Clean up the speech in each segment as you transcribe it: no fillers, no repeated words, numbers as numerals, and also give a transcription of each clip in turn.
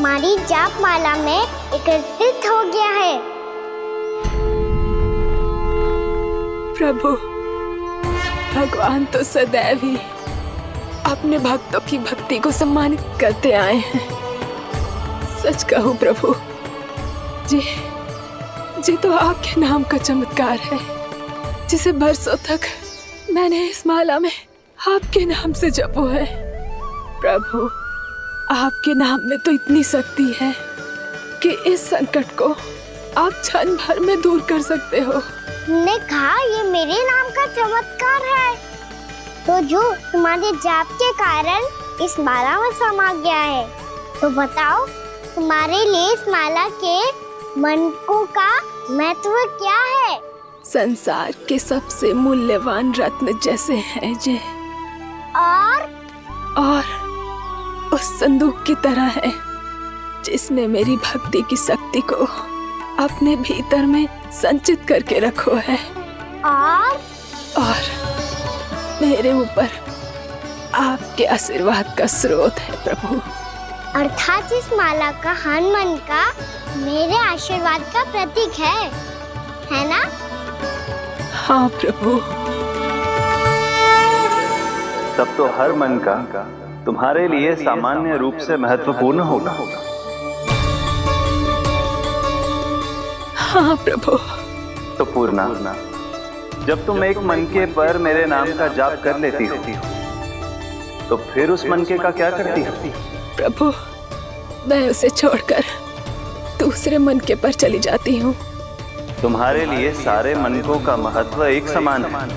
तुम्हारी जाप माला में एकत्रित हो गया है। प्रभु, भगवान तो सदैव ही अपने भक्तों की भक्ति को सम्मानित करते आए हैं। सच कहूं प्रभु, जी तो आपके नाम का चमत्कार है, जिसे बरसों तक मैंने इस माला में आपके नाम से जपो है। प्रभु, आपके नाम में तो इतनी शक्ति है कि इस संकट को आप क्षण भर में दूर कर सकते हो। तुमने कहा ये मेरे नाम का चमत्कार है, तो जो तुम्हारे जाप के कारण इस माला में समा गया है, तो बताओ तुम्हारे लिए इस माला के मनकों का महत्व क्या है? संसार के सबसे मूल्यवान रत्न जैसे हैं जे, और उस संदूक की तरह है जिसने मेरी भक्ति की शक्ति को अपने भीतर में संचित करके रखो है, और मेरे ऊपर आपके आशीर्वाद का स्रोत है प्रभु। अर्थात इस माला का हनुमान का मेरे आशीर्वाद का प्रतीक है ना? हाँ प्रभु। तब तो हर मन का तुम्हारे लिए सामान्य रूप से महत्वपूर्ण होगा। हाँ प्रभु। तो पूर्णा, जब तुम एक मनके पर मेरे नाम का जाप कर लेती हो, तो फिर उस मनके का क्या करती हो? प्रभु, मैं उसे छोड़कर दूसरे मनके पर चली जाती हूँ। तुम्हारे लिए सारे मनकों का महत्व एक समान है,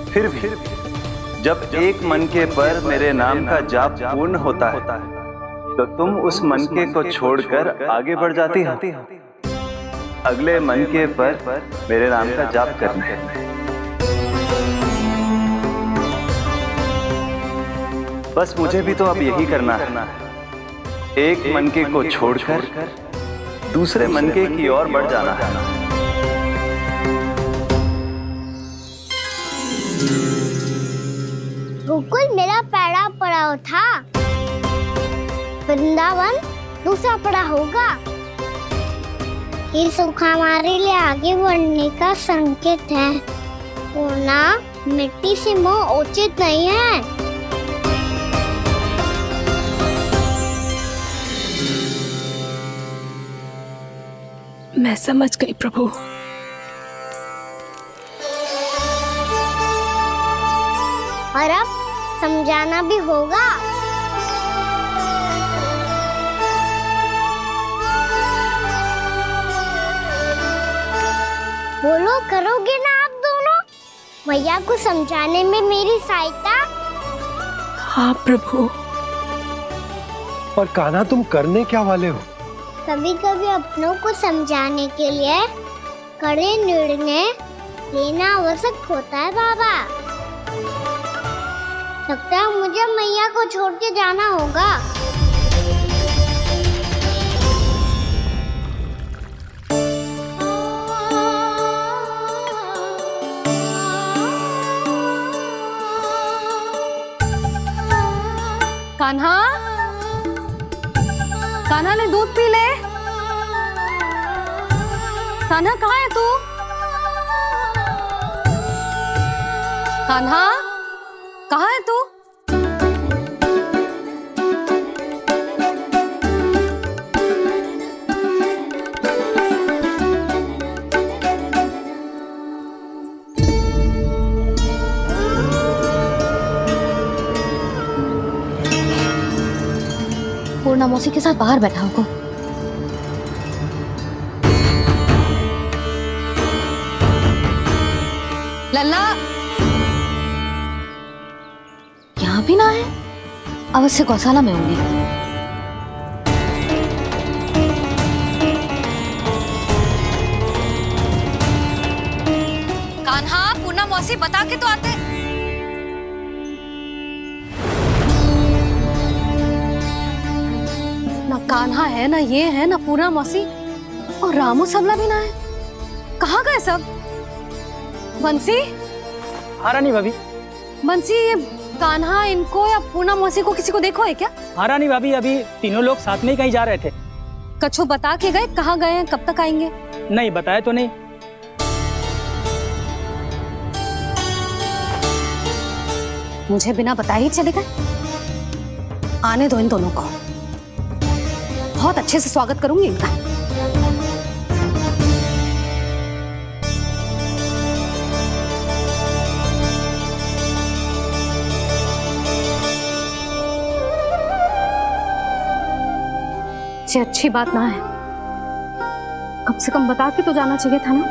फिर भी जब एक मनके पर मेरे नाम का जाप पूर्ण होता है, तो तुम उस मनके को छोड़कर आगे बढ़ जाती हो अगले मनके पर मेरे नाम का जाप करने। बस मुझे भी तो अब यही करना है, एक मनके को छोड़कर दूसरे मनके की ओर बढ़ जाना है। गोकुल मेरा पहला पड़ाव था, वृंदावन दूसरा पड़ाव होगा। ये सुख हमारे लिए आगे बढ़ने का संकेत है, वरना मिट्टी से मोह उचित नहीं है। मैं समझ गई प्रभु। और अब समझाना भी होगा। बोलो, करोगे ना आप दोनों? भैया को समझाने में मेरी सहायता? हाँ प्रभु। और कान्हा, तुम करने क्या वाले हो? कभी कभी अपनों को समझाने के लिए कड़े निर्णय लेना आवश्यक होता है बाबा। लगता है मुझे मैया को छोड़ के जाना होगा। कान्हा, कान्हा ने दूध पी ले। कान्हा कहाँ है तू? कान्हा, कहाँ है तू? पूर्णा मौसी के साथ बाहर बैठा होगा। लल्ला, यहाँ भी ना है। अवश्य गौशाला में होंगी। कान्हा, पूर्णा मौसी बता के तो आते। ना कान्हा है, ना ये है, ना पूर्णा मौसी, और रामू सबला भी ना है। कहाँ गए सब? बंसी? हाँ रानी भाभी। बंसी, ये कान्हा इनको या पूर्णा मौसी को किसी को देखो है क्या? हाँ रानी भाभी, अभी तीनों लोग साथ में ही कहीं जा रहे थे। कछु बता के गए कहाँ गए हैं, कब तक आएंगे? नहीं बताया तो नहीं। मुझे बिना बताए ही चले गए। आने दो इन दोनों को, बहुत अच्छे से स्वागत करूंगी इनका। ये अच्छी बात ना है, कम से कम बता के तो जाना चाहिए था ना।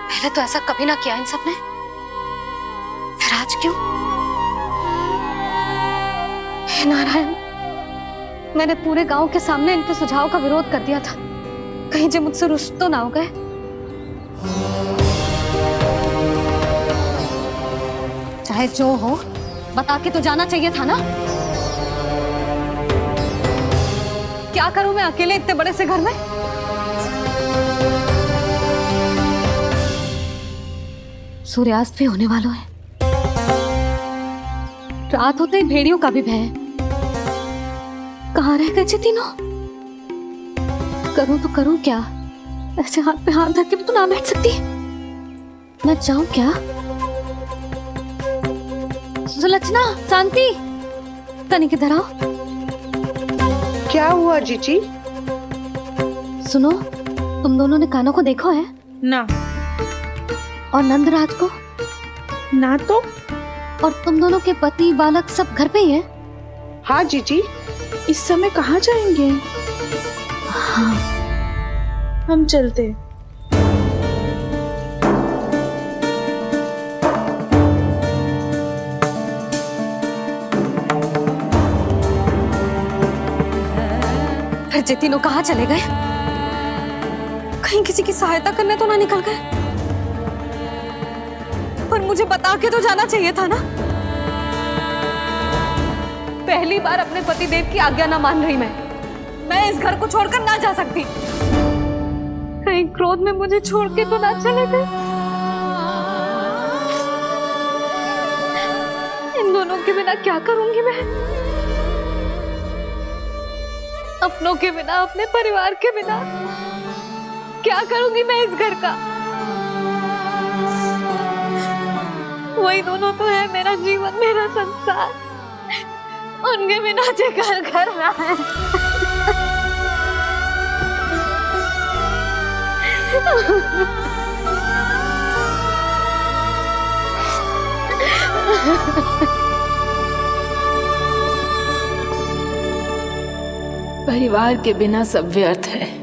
पहले तो ऐसा कभी ना किया इन सब ने, फिर आज क्यों? हे नारायण, मैंने पूरे गांव के सामने इनके सुझाव का विरोध कर दिया था, कहीं जो मुझसे रुष्ट तो ना हो गए। चाहे जो हो, बता के तो जाना चाहिए था ना। क्या करूं मैं अकेले इतने बड़े से घर में? सूर्यास्त भी होने वाला है, रात होते ही भेड़ियों का भी भय है। कहाँ रह गए तीनों? करूं तो करूं क्या? ऐसे हाथ पे हाथ धर के भी तो ना बैठ सकती। मैं जाऊं क्या? सुलक्षणा, शांति, तनिक इधर आओ। क्या हुआ जीजी? सुनो, तुम दोनों ने कानों को देखो है? ना। और नंदराज को? ना तो। और तुम दोनों के पति बालक सब घर पे ही हैं? हाँ जीजी। इस समय कहाँ जाएंगे? हाँ। हम चलते। फिर ये तीनों कहाँ चले गए? कहीं किसी की सहायता करने तो ना निकल गए? पर मुझे बता के तो जाना चाहिए था ना। पहली बार अपने पतिदेव की आज्ञा ना मान रही मैं इस घर को छोड़कर ना जा सकती। कहीं क्रोध में मुझे छोड़ के तो ना चले गए। इन दोनों के बिना क्या करूंगी मैं? अपनों के बिना, अपने परिवार के बिना क्या करूंगी मैं इस घर का? वही दोनों तो है मेरा जीवन, मेरा संसार। उनके बिना जे घर घर रहा है। परिवार के बिना सब व्यर्थ है।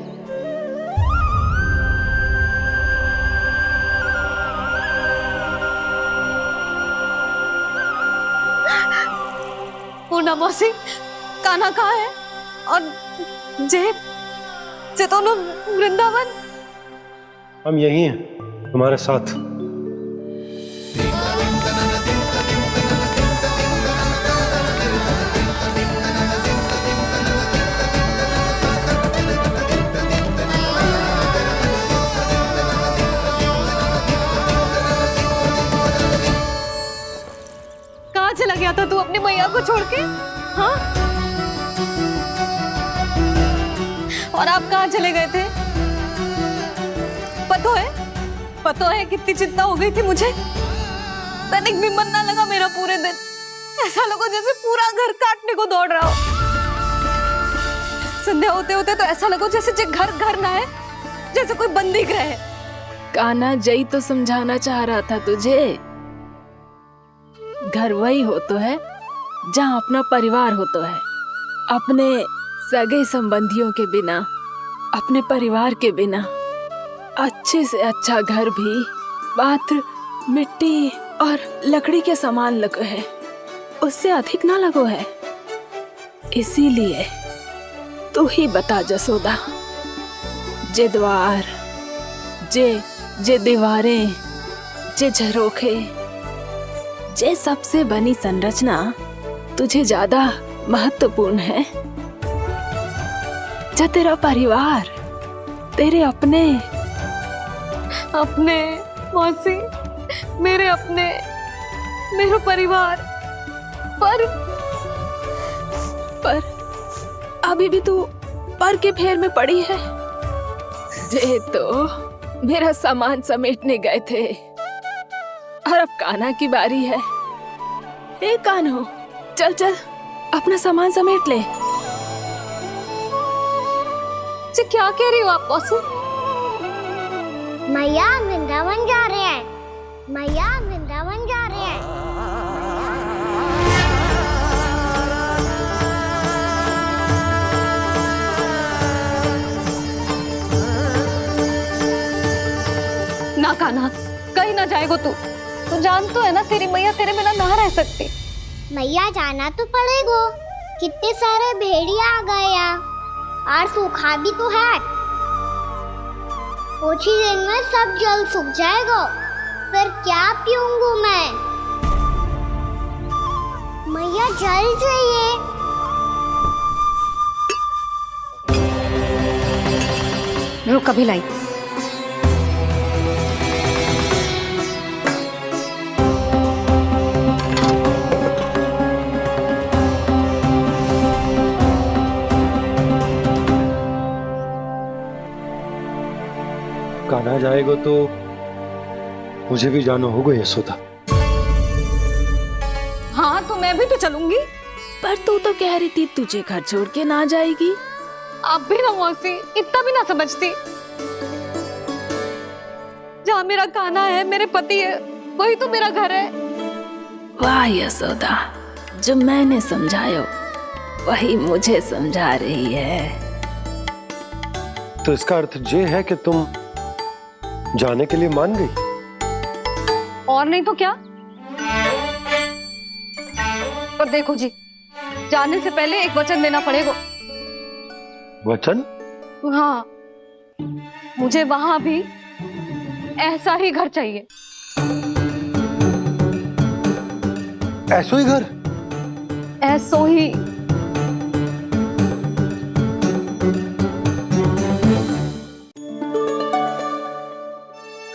पूर्णा मौसी, कान्हा कहाँ है? और जे दोनों वृंदावन? हम यही हैं, तुम्हारे साथ। कहाँ चला गया था तू अपनी मैया को छोड़ के? हाँ? और आप कहाँ चले गए थे? पता है कितनी चिंता हो गई थी मुझे। तनिक भी मन ना लगा मेरा पूरे दिन। ऐसा लगा जैसे पूरा घर काटने को दौड़ रहा हो। संध्या होते होते तो ऐसा लगा जैसे घर घर ना है, जैसे कोई बंदी गृह है। कान्हा, जय तो समझाना चाह रहा था तुझे। घर वही हो तो है जहाँ अपना परिवार हो तो है। अपने सगे संबंधियों के बिना, अपने परिवार के बिना अच्छे से अच्छा घर भी मात्र मिट्टी और लकड़ी के समान लगो है, उससे अधिक ना लगो है। इसीलिए तू ही बता जसोदा, जे द्वार, जे दीवारें, जे झरोखे, जे सबसे बनी संरचना तुझे ज्यादा महत्वपूर्ण है, जा तेरा परिवार, तेरे अपने मौसी, मेरे अपने, मेरा परिवार, पर अभी भी तू पर के फेर में पड़ी है। जे तो मेरा सामान समेटने गए थे और अब कान्हा की बारी है। ए कान्हो, चल चल अपना सामान समेट ले। जी क्या कह रही हो आप मौसी? मैया वृंदावन जा रहे हैं, मैया वृंदावन जा रहे हैं। ना कान्हा, कहीं ना जाएगो तू जान तो है ना तेरी मैया तेरे बिना ना रह सकती। मैया जाना तो पड़ेगा, कितने सारे भेड़िया आ गए यहाँ, और सूखा भी तो है। कुछ ही दिन में सब जल सूख जाएगा, फिर क्या पीऊंगा मैं? मैया जल चाहिए। रुक अभी लाई। कान्हा जाएगा तो मुझे भी जाना होगा यशोदा। हाँ तो मैं भी तो चलूंगी। पर तू तो कह रही थी तुझे घर छोड़ के ना जाएगी। आप भी ना मौसी, इतना भी ना समझती। जहाँ मेरा कान्हा है, मेरे पति है, वही तो मेरा घर है। वाह यशोदा, जो मैंने समझायो वही मुझे समझा रही है। तो इसका अर्थ ये है कि तुम जाने के लिए मान गई? और नहीं तो क्या। और देखो जी, जाने से पहले एक वचन देना पड़ेगा। वचन? हाँ, मुझे वहां भी ऐसा ही घर चाहिए। ऐसो ही घर? ऐसो ही।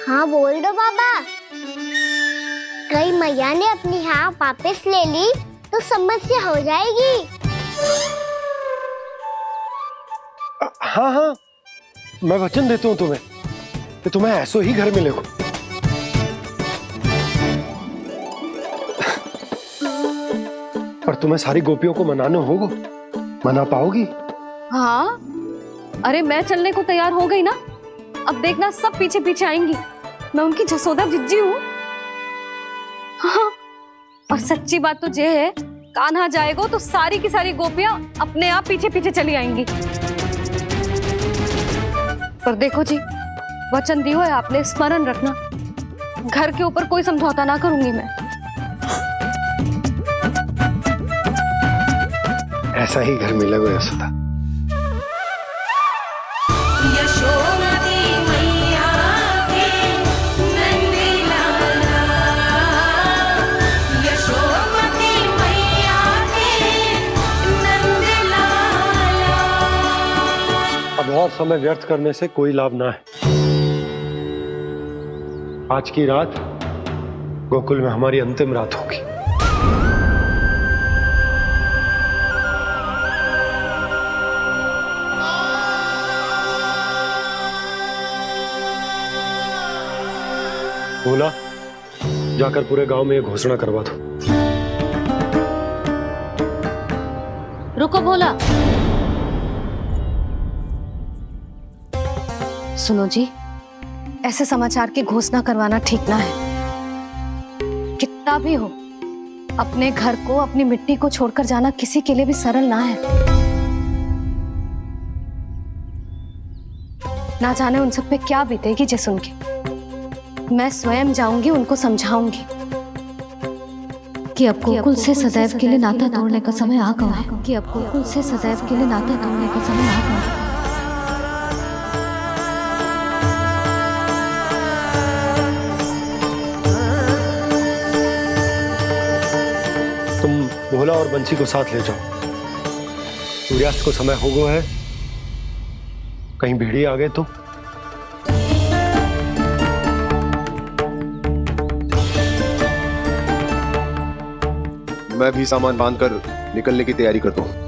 हाँ बोल दो बाबा। कहीं मैया ने अपनी हाँ वापस ले ली तो समस्या हो जाएगी। हाँ हाँ, मैं वचन देता हूँ तुम्हें कि तुम्हें ऐसो ही घर मिलेगा। पर तुम्हें सारी गोपियों को मनाना होगा। मना पाओगी? हाँ, अरे मैं चलने को तैयार हो गई ना। अब देखना सब पीछे पीछे आएंगी। मैं उनकी जसोदा जिज्जी हूँ। हाँ, और सच्ची बात तो ये है, कान्हा जाएगा तो सारी की सारी गोपियां अपने आप पीछे पीछे चली आएंगी। पर देखो जी, वचन दियो है आपने, स्मरण रखना। घर के ऊपर कोई समझौता ना करूंगी मैं। ऐसा ही घर मिलेगा यशोदा। अब और समय व्यर्थ करने से कोई लाभ ना है। आज की रात गोकुल में हमारी अंतिम रात होगी। बोला, जाकर पूरे गांव में ये घोषणा करवा दो। रुको भोला। सुनो जी, ऐसे समाचार की घोषणा करवाना ठीक ना है। कितना भी हो, अपने घर को, अपनी मिट्टी को छोड़कर जाना किसी के लिए भी सरल ना है। ना जाने उन सब पे क्या बीतेगी जे सुन के। मैं स्वयं जाऊंगी, उनको समझाऊंगी कि अब गोकुल से सदैव के लिए नाता तोड़ने का समय आ गया है। कि अब गोकुल से सदैव के लिए नाता तोड़ने का समय आ गया है। तुम भोला और बंसी को साथ ले जाओ। सूर्यास्त को समय हो गया है, कहीं भेड़िए आ गए तो। मैं भी सामान बांधकर निकलने की तैयारी करता हूँ।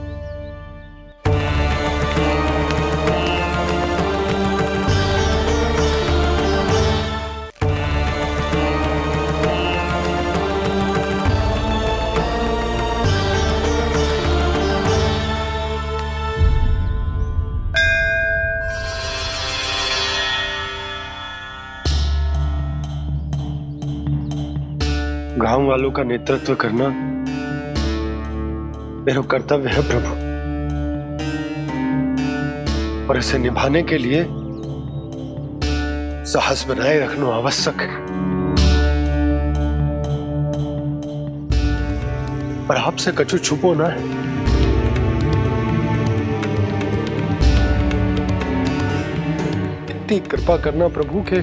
गांव वालों का नेतृत्व करना मेरा कर्तव्य है प्रभु, और इसे निभाने के लिए साहस बनाए रखना आवश्यक है। पर आपसे कछु छुपो ना है। इतनी कृपा करना प्रभु के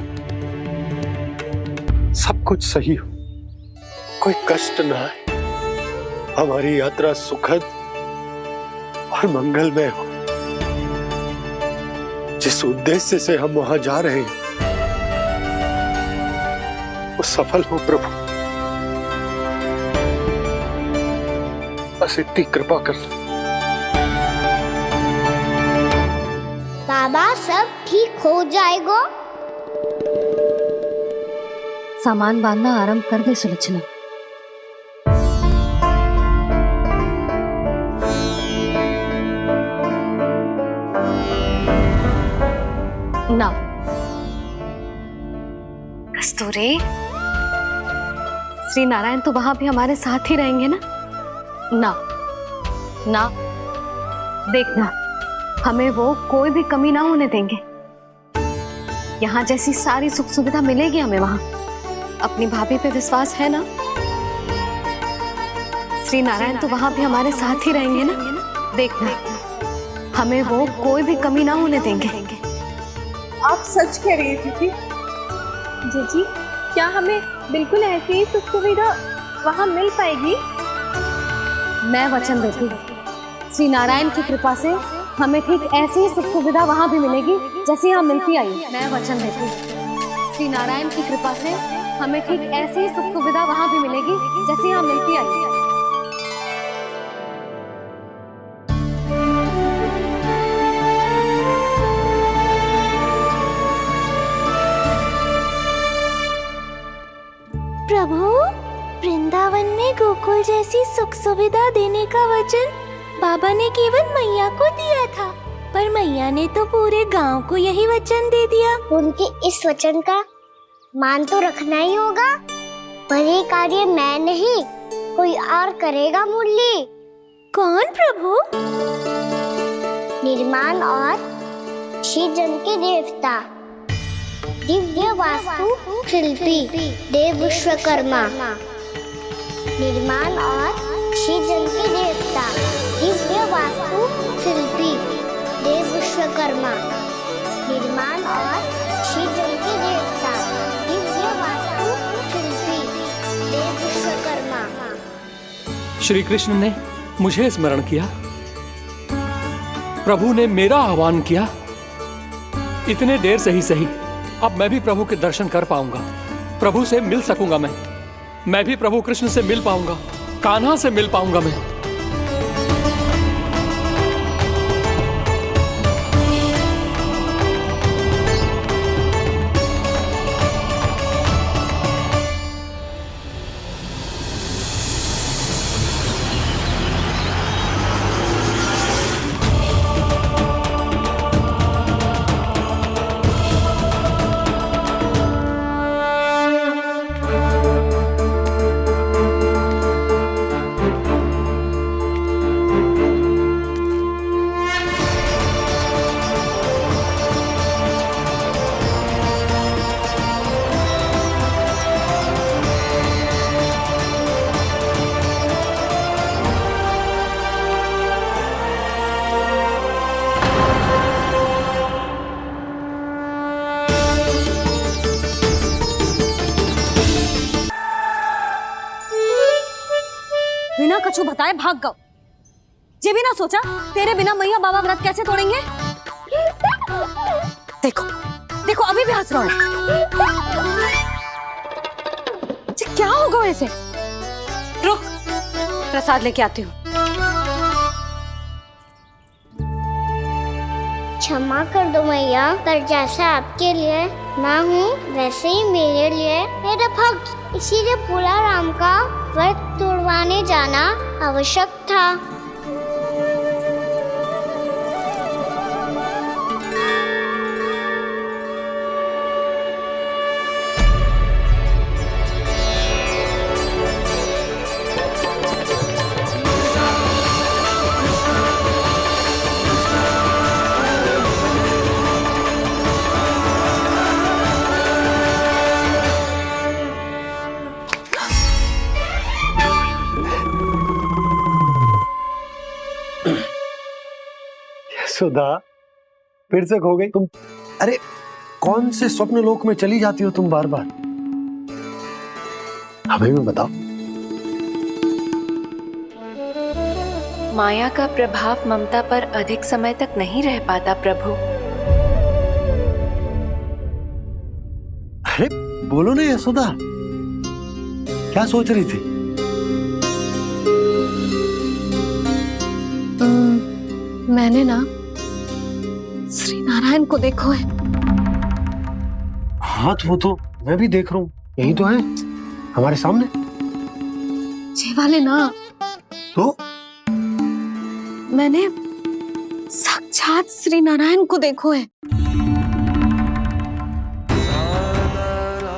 सब कुछ सही हो, कोई कष्ट ना आए, हमारी यात्रा सुखद और मंगलमय हो। जिस उद्देश्य से हम वहां जा रहे हैं वो सफल हो प्रभु, बस इतनी कृपा कर। बाबा सब ठीक हो जाएगा। सामान बांधना आरंभ कर दे सुलोचना। ना कस्तूरी, श्री नारायण तो वहां भी हमारे साथ ही रहेंगे ना? ना ना, देखना हमें वो कोई भी कमी ना होने देंगे। यहाँ जैसी सारी सुख सुविधा मिलेगी हमें वहां। अपनी भाभी पे विश्वास है ना? श्री नारायण तो वहां भी हमारे साथ ही रहेंगे ना? देखना हमें वो कोई भी कमी ना होने देंगे। आप सच कह रही है जीजी। जीजी, क्या हमें बिल्कुल ऐसी ही सुख सुविधा वहाँ मिल पाएगी? मैं वचन देती हूँ, श्री नारायण की कृपा से हमें ठीक ऐसी ही सुख सुविधा वहाँ भी मिलेगी जैसी यहाँ मिलती आई। मैं वचन देती हूँ, श्री नारायण की कृपा से हमें ठीक ऐसी ही सुख सुविधा वहाँ भी मिलेगी जैसी यहाँ मिलती आई। प्रभु, वृंदावन में गोकुल जैसी सुख सुविधा देने का वचन बाबा ने केवल मैया को दिया था, पर मैया ने तो पूरे गांव को यही वचन दे दिया। उनके इस वचन का मान तो रखना ही होगा, पर ये कार्य मैं नहीं कोई और करेगा। मुरली कौन प्रभु? निर्माण और श्रीजन के देवता, दिव्य वास्तु शिल्पी देव विश्वकर्मा। निर्माण और श्रीजन के देवता, दिव्य वास्तु शिल्पी देव विश्वकर्मा। निर्माण और श्रीजन के देवता, दिव्य वास्तु शिल्पी देव विश्वकर्मा। श्री कृष्ण ने मुझे स्मरण किया, प्रभु ने मेरा आह्वान किया। इतने देर से ही सही, अब मैं भी प्रभु के दर्शन कर पाऊंगा, प्रभु से मिल सकूंगा। मैं भी प्रभु कृष्ण से मिल पाऊंगा, कान्हा से मिल पाऊंगा मैं। छू बताए भाग गओ। ये भी ना सोचा तेरे बिना मैया बाबा व्रत कैसे तोड़ेंगे। देखो देखो अभी भी हंस रहा है। क्या होगा वैसे? रुक प्रसाद लेके आती हूँ। क्षमा कर दो मैया, पर जैसा आपके लिए मैं हूँ वैसे ही मेरे लिए मेरा भक्त, इसीलिए भोला राम का व्रत तोड़वाने जाना आवश्यक था। सुधा, फिर से खो गई तुम। अरे कौन से स्वप्न लोक में चली जाती हो तुम बार बार? हमें भी बताओ। माया का प्रभाव ममता पर अधिक समय तक नहीं रह पाता प्रभु। अरे बोलो ना यशोदा, क्या सोच रही थी? मैंने ना श्री नारायण को देखो है। हाँ तो वो तो मैं भी देख रहा हूँ, यही तो है हमारे सामने। ये वाले ना, तो मैंने साक्षात श्री नारायण को देखो है,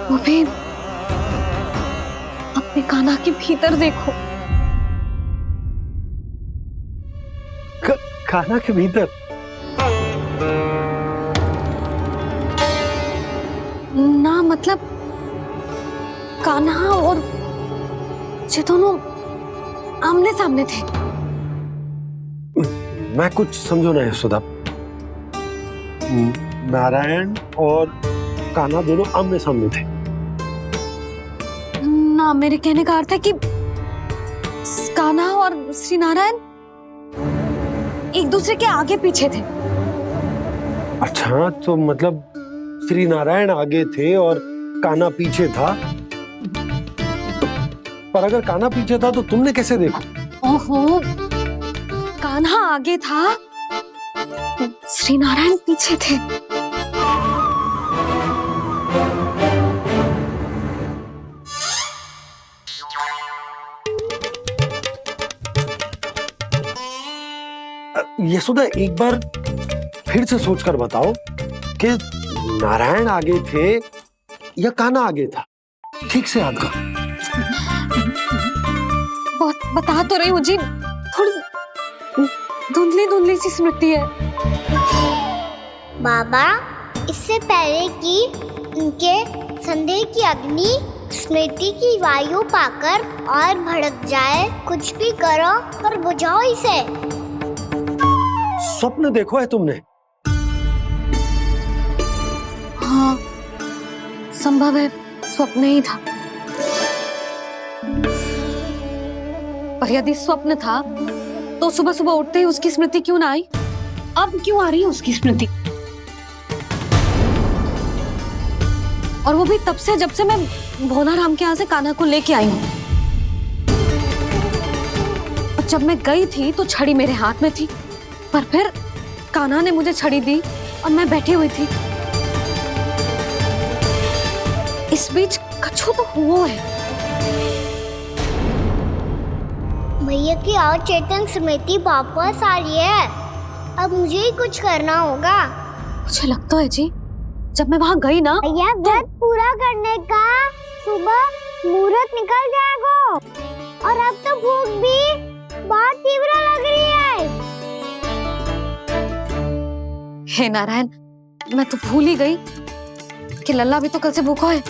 वो भी अपने कान्हा के भीतर देखो। कान्हा के भीतर? ना मतलब कान्हा और ये दोनों आमने सामने थे। मैं कुछ समझो ना यशोदा। नारायण और कान्हा दोनों आमने सामने थे? ना, मेरे कहने का अर्थ है कि कान्हा और श्री नारायण एक दूसरे के आगे पीछे थे। अच्छा, तो मतलब श्री नारायण आगे थे और कान्हा पीछे था। पर अगर कान्हा पीछे था तो तुमने कैसे देखा? ओहो, कान्हा आगे था, श्री नारायण पीछे थे। यशोदा, एक बार फिर से सोचकर बताओ कि नारायण आगे थे या कान्हा आगे था? ठीक से याद करो। बहुत बता तो रही हूँ जी, थोड़ी धुंधली धुंधली सी स्मृति है। बाबा, इससे पहले कि उनके संदेह की अग्नि स्मृति की वायु पाकर और भड़क जाए, कुछ भी करो और बुझाओ इसे। स्वप्न देखो है तुमने? हाँ, संभव है स्वप्न ही था। पर यदि स्वप्न था तो सुबह सुबह उठते ही उसकी स्मृति क्यों ना आई? अब क्यों आ रही है उसकी स्मृति? और वो भी तब से जब से मैं भोला राम के यहाँ से कान्हा को लेके आई हूँ। और जब मैं गई थी तो छड़ी मेरे हाथ में थी, पर फिर कान्हा ने मुझे छड़ी दी और मैं बैठी हुई थी। इस बीच कछु तो हुआ है। भैया की अचेतन स्मृति वापस आ रही है। अब मुझे ही कुछ करना होगा। मुझे लगता है जी, जब मैं वहां गई ना, भैया व्रत पूरा करने का सुबह मुहूर्त निकल जाएगा और अब तो भूख भी बहुत तीव्र लग रही है। हे नारायण, मैं तो भूल ही गई कि लल्ला भी तो कल से भूखा है।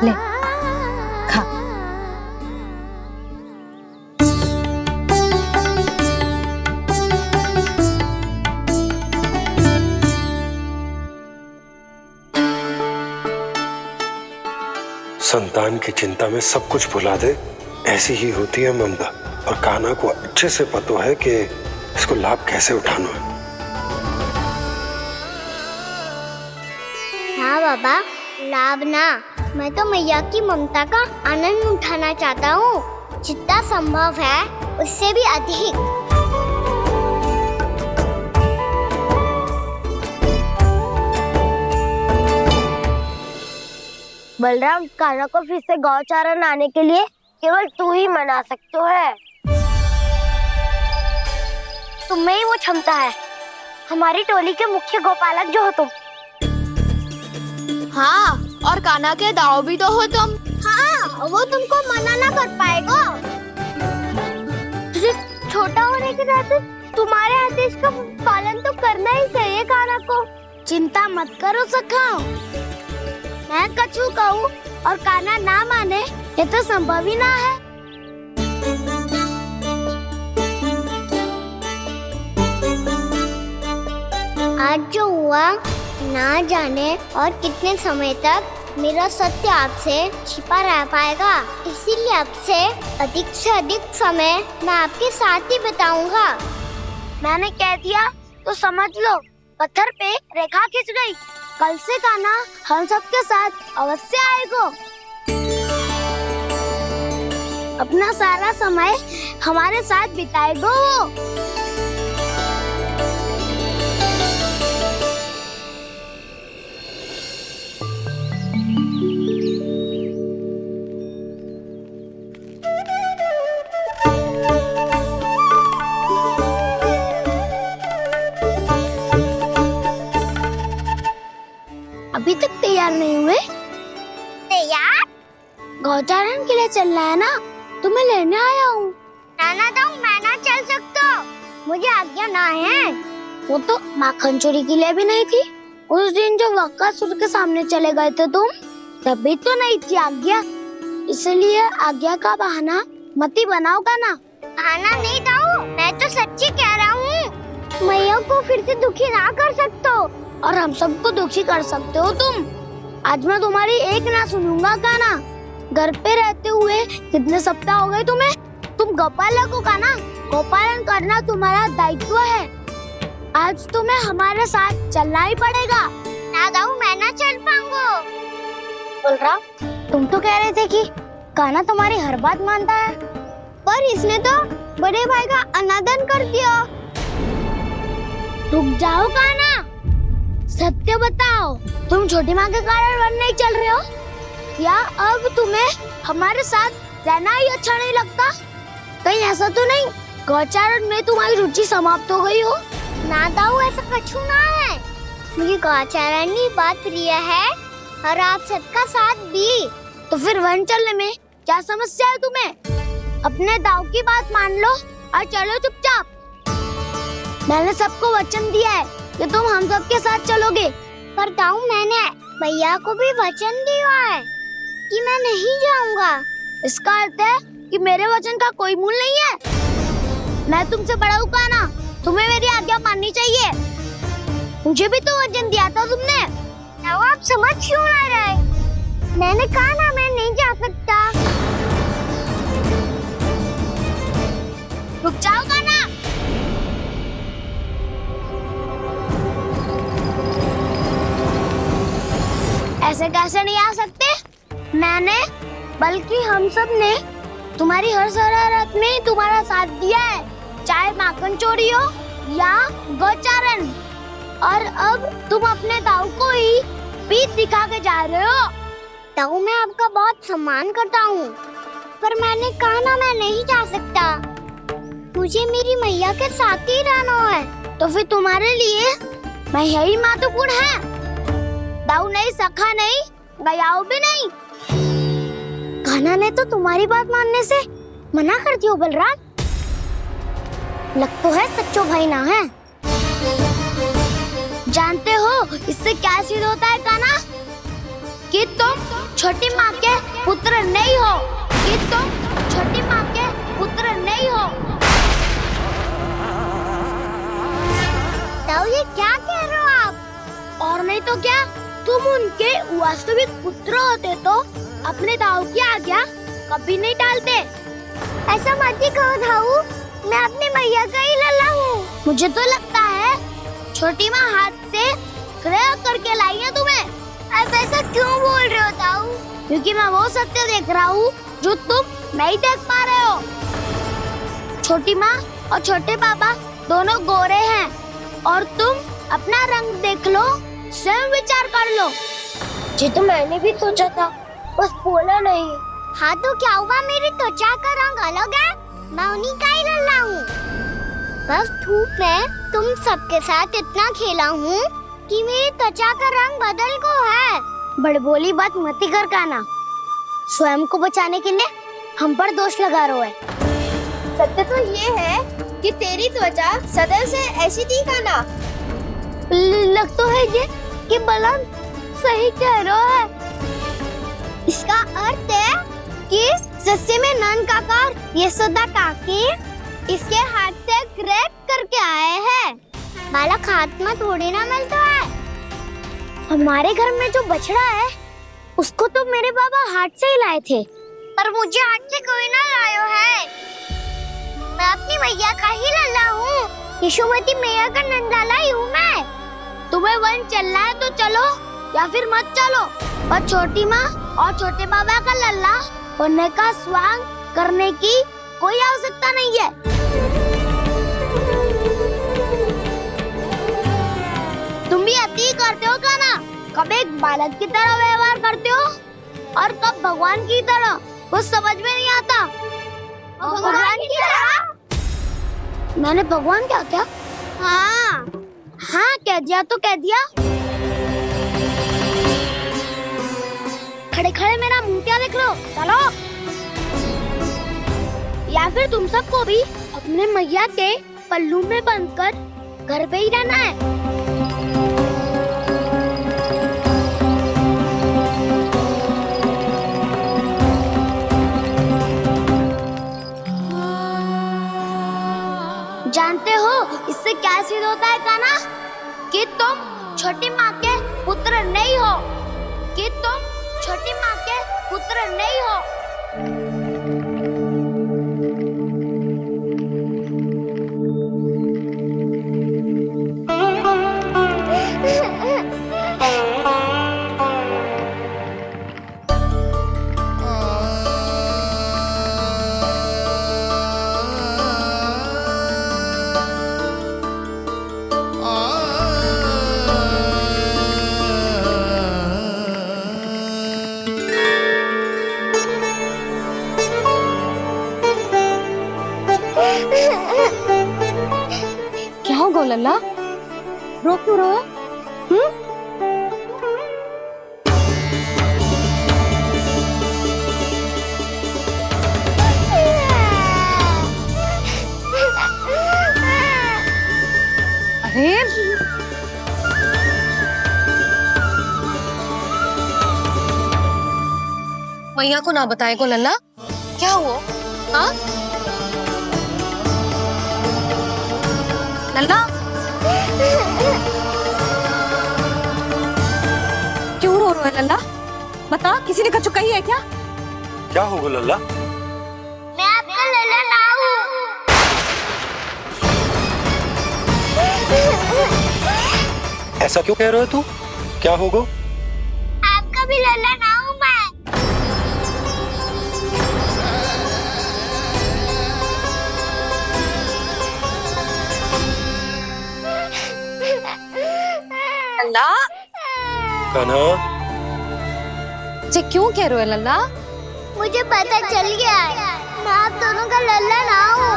ले, खा। संतान की चिंता में सब कुछ भुला दे, ऐसी ही होती है ममता। और कान्हा को अच्छे से पता है कि इसको लाभ कैसे उठाना है। हाँ बाबा, लाभ ना, मैं तो मैया की ममता का आनंद उठाना चाहता हूँ, जितना संभव है उससे भी अधिक। बलराम, कान्हा को फिर से गौचारण आने के लिए केवल तू ही मना सकते है। तुम में ही वो क्षमता है, हमारी टोली के मुख्य गोपालक जो हो तुम। हाँ, और कान्हा के दाव भी तो हो तुम। हाँ, वो तुमको मना ना कर पाएगा। तुझे छोटा होने के नाते तुम्हारे आदेश का पालन तो करना ही चाहिए कान्हा को। चिंता मत करो सखा, मैं कछु कहूँ और कान्हा ना माने, ये तो संभव ही ना है। आज जो हुआ ना जाने और कितने समय तक मेरा सत्य आपसे छिपा रह पाएगा, इसीलिए आपसे अधिक से अधिक समय मैं आपके साथ ही बिताऊंगा। मैंने कह दिया तो समझ लो, पत्थर पे रेखा खिंच गई। कल से कान्हा हम सबके साथ अवश्य आएगा। अपना सारा समय हमारे साथ बिताएगा वो। अभी तक तैयार नहीं हुए? तैयार? गौचारण के लिए चलना है ना, तुम्हें लेने आया हूँ। नाना दाऊ, मैं ना चल सकता, मुझे आज्ञा ना है। वो तो माखन चोरी के लिए भी नहीं थी। उस दिन जो बकासुर के सामने चले गए थे तुम, तभी तो नहीं थी आज्ञा। इसलिए आज्ञा का बहाना मत ही बनाओ ना। बहाना नहीं दाऊ, मैं तो सच्ची कह रहा हूँ। मैया को फिर से दुखी ना कर सकते हो और हम सबको दुखी कर सकते हो तुम। आज मैं तुम्हारी एक ना सुनूंगा कान्हा। घर पे रहते हुए कितने सप्ताह हो गए तुम्हें? तुम गोपालक हो कान्हा, गोपालन करना तुम्हारा दायित्व है। आज तुम्हें हमारे साथ चलना ही पड़ेगा। ना दाऊ, मैं ना चल पाऊंगा। बलराम, तुम तो कह रहे थे कि कान्हा तुम्हारी हर बात मानता है, पर इसने तो बड़े भाई का अनादर कर दिया। रुक जाओ कान्हा, सत्य बताओ, तुम छोटी माँ के कारण वन नहीं चल रहे हो या अब तुम्हें हमारे साथ रहना ही अच्छा नहीं लगता? कहीं ऐसा तो नहीं गौचारण में तुम्हारी रुचि समाप्त हो गई हो? ना दाऊ, ऐसा कछु ना है। मुझे गौचारण की बात प्रिय है और आप सबका साथ भी। तो फिर वन चलने में क्या समस्या है तुम्हें? अपने दाऊ की बात मान लो और चलो चुपचाप। मैंने सबको वचन दिया है कि तुम हम सबके साथ चलोगे। पर दाऊ, मैंने भैया को भी वचन दिया है कि मैं नहीं जाऊंगा। इसका अर्थ है कि मेरे वचन का कोई मूल नहीं है। मैं तुमसे बड़ा हूँ कान्हा, तुम्हें मेरी आज्ञा माननी चाहिए। मुझे भी तो वचन दिया था तुमने। दाऊ, आप समझ क्यों ना रहे? मैंने कहा ना, मैं नहीं जा सकता। रुक जाओ कान्हा। ऐसे कैसे नहीं आ सकते? मैंने बल्कि हम सब ने तुम्हारी हर शरारत में तुम्हारा साथ दिया है, चाहे माखन चोरी हो या गौचारण। और अब तुम अपने दाऊ को ही पीठ दिखा के जा रहे हो। दाऊ, मैं आपका बहुत सम्मान करता हूँ, पर मैंने कहा ना, मैं नहीं जा सकता। मुझे मेरी मैया के साथ ही रहना है। तो फिर तुम्हारे लिए मैं यही महत्वपूर्ण है। दाऊ नहीं, सखा नहीं, गयाऊ भी नहीं। कान्हा ने तो तुम्हारी बात मानने से मना कर दिया। बलराम, लग तो है सच्चो भाई ना है। जानते हो इससे क्या सिद्ध होता है कान्हा? कि तुम छोटी माँ के पुत्र नहीं हो, कि तुम छोटी माँ के पुत्र नहीं हो। दाऊ, ये क्या कह रहे हो आप? और नहीं तो क्या, तुम उनके वास्तविक पुत्र होते तो अपने दाऊ की आज्ञा कभी नहीं टालते। ऐसा मत ही कहो दाऊ, मैं अपनी मैया का ही लल्ला हूँ। मुझे तो लगता है छोटी माँ हाथ से ग्रह करके लाई है तुम्हें। अब ऐसा क्यों बोल रहे हो दाऊ? क्योंकि मैं वो सत्य देख रहा हूँ जो तुम नहीं देख पा रहे हो। छोटी माँ और छोटे पापा दोनों गोरे हैं और तुम अपना रंग देख लो, स्वयं विचार कर लो। जी तो मैंने भी सोचा था, बस बोला नहीं। हाँ तो क्या हुआ, मेरी त्वचा का रंग अलग है, मैं उन्हीं का ही लल्ला हूँ। बस धूप में तुम सबके साथ इतना खेला हूँ कि मेरी त्वचा का रंग बदल को है। बड़बोली बात मत ही कर काना, स्वयं को बचाने के लिए हम पर दोष लगा रहे है। सत्य तो ये है कि तेरी त्वचा सदैव से ऐसी थी काना। लग तो है ये कि बलन सही कह रहा है। इसका अर्थ है कि सस्ते में नन काकर यशोदा काकी इसके हाथ से ग्रेट करके आए हैं। बालक हाथ में थोड़ी ना मिलता है। हमारे घर में जो बछड़ा है उसको तो मेरे बाबा हाथ से ही लाए थे, पर मुझे हाथ से कोई ना लायो है। मैं अपनी मैया का ही लल्ला हूँ, यशोमती मैया का नंदलाला ही हूँ मैं। तुम्हें वन चलना है तो चलो या फिर मत चलो, पर छोटी माँ और छोटे बाबा का लल्ला बनने का स्वांग करने की कोई आवश्यकता नहीं है। तुम भी अति करते हो क्या ना? कब एक बालक की तरह व्यवहार करते हो और कब भगवान की तरह, कुछ समझ में नहीं आता। भगवान की तरह? मैंने भगवान क्या किया? हाँ हाँ कह दिया तो कह दिया। खड़े खड़े मेरा मुंह क्या देख लो, चलो। या फिर तुम सबको भी अपने मैया के पल्लू में बंधकर घर पे ही रहना है। जानते हो इससे क्या सिद्ध होता है काना? कि तुम छोटी माँ के पुत्र नहीं हो, कि तुम छोटी माँ के पुत्र नहीं हो। क्या होगा लल्ला, रो क्यों रहा? अरे मैया को ना बताए को लल्ला, क्या हुआ? हाँ लल्ला, क्यों रो रहा है लल्ला? बता, किसी ने कछु कही है क्या? क्या होगा लल्ला? मैं आपका लल्ला ना हूँ। ऐसा क्यों कह रहे हो तू? क्या होगा? आपका भी लल्ला ना हूँ मैं। लल्ला, कान्हा, जे क्यों कह रहे हो लल्ला? मुझे पता चल गया है, मैं आप दोनों का लल्ला ना हूँ।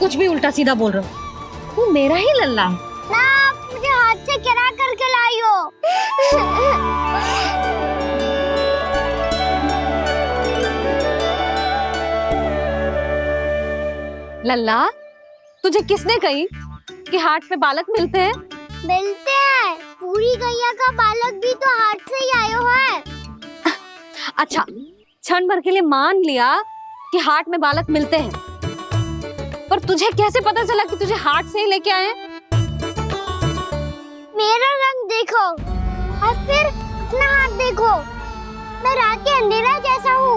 कुछ भी उल्टा सीधा बोल रहे हो, तू मेरा ही लल्ला है। ना आप मुझे हाथ से गिरा करके लाई हो। लल्ला, तुझे किसने कही कि हाट पे बालक मिलते हैं? मिलते हैं, पूरी गैया का बालक भी तो हाट से ही आयो है। अच्छा, क्षण भर के लिए मान लिया कि हाट में बालक मिलते हैं, पर तुझे कैसे पता चला कि तुझे हाट से ही लेके आए हैं? मेरा रंग देखो और फिर अपना हाथ देखो। मैं रात के अंधेरा जैसा हूँ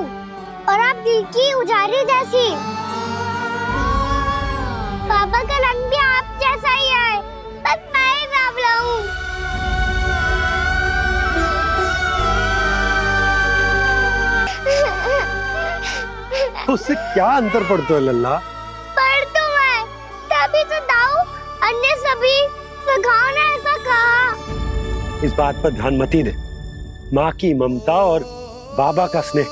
और आप दिल की उजाली जैसी। पापा का रंग भी आप जैसा ही है, बस मैं ही बावला हूँ। उससे क्या अंतर पड़ता है लल्ला? पर तो मैं तभी तो दाऊ अन्य सभी सखाओ ने ऐसा कहा। इस बात पर ध्यान मत ही दे। माँ की ममता और बाबा का स्नेह,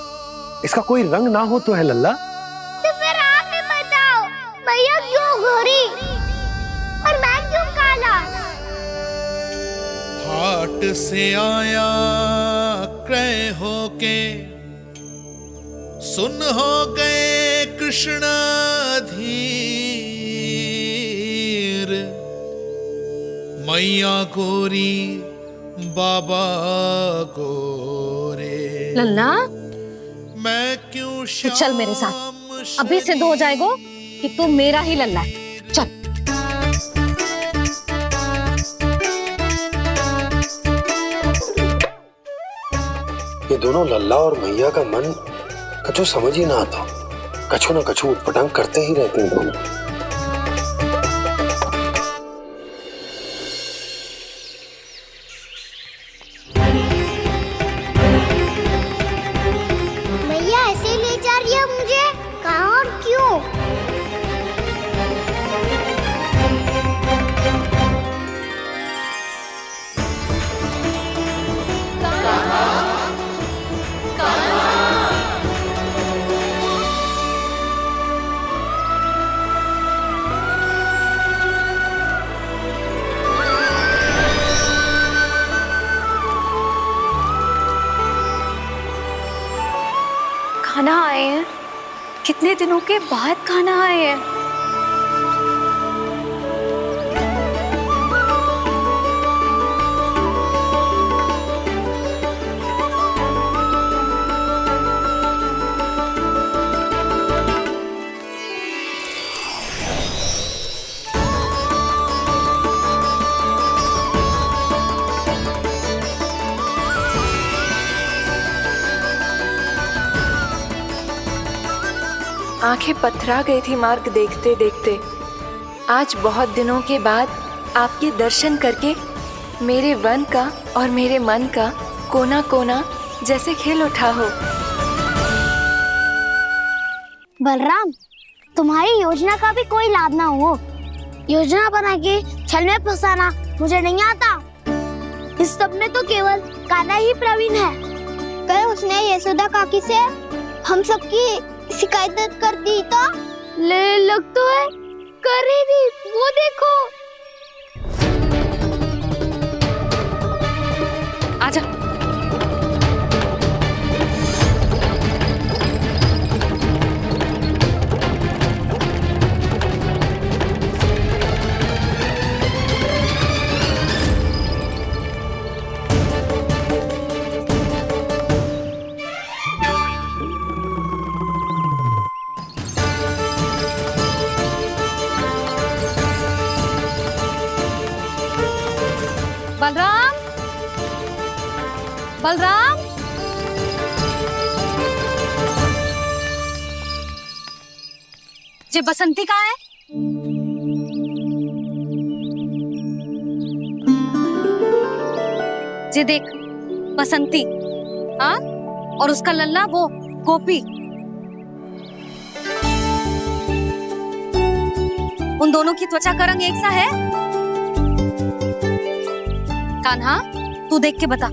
इसका कोई रंग ना हो तो है लल्ला। तो फिर आप ही बताओ, भैया क्यों गोरी और मैं क्यों काला? हाट से आया क्रय होके, सुन हो गए कृष्ण धीर। मैया गोरी बाबा गोरे। लल्ला मैं क्यों तू चल मेरे साथ, अभी सिद्ध हो जाएगा कि तू मेरा ही लल्ला है। चल। ये दोनों लल्ला और मैया का मन कछु समझ ही ना आता। कछु ना कछु उटपटांग करते ही रहते हैं दोनों। भैया ऐसे ले जा रही है मुझे, कहाँ और क्यों? खाना आए हैं, कितने दिनों के बाद खाना आए हैं। आंखें पथरा गई थी मार्ग देखते देखते। आज बहुत दिनों के बाद आपके दर्शन करके मेरे वन का और मेरे मन का कोना कोना जैसे खिल उठा हो। बलराम, तुम्हारी योजना का भी कोई लाभ ना हो। योजना बना के छल में फंसाना मुझे नहीं आता। इस सब में तो केवल कान्हा ही प्रवीण है। कल उसने यशोदा काकी से हम सबकी शिकायत कर दी तो ले लग तो है कर ही दी। वो देखो। आजा। बलराम, बलराम, ये बसंती कहाँ है? ये देख बसंती, हाँ, और उसका लल्ला वो गोपी। उन दोनों की त्वचा का रंग एक सा है? कान्हा, तू देख के बता,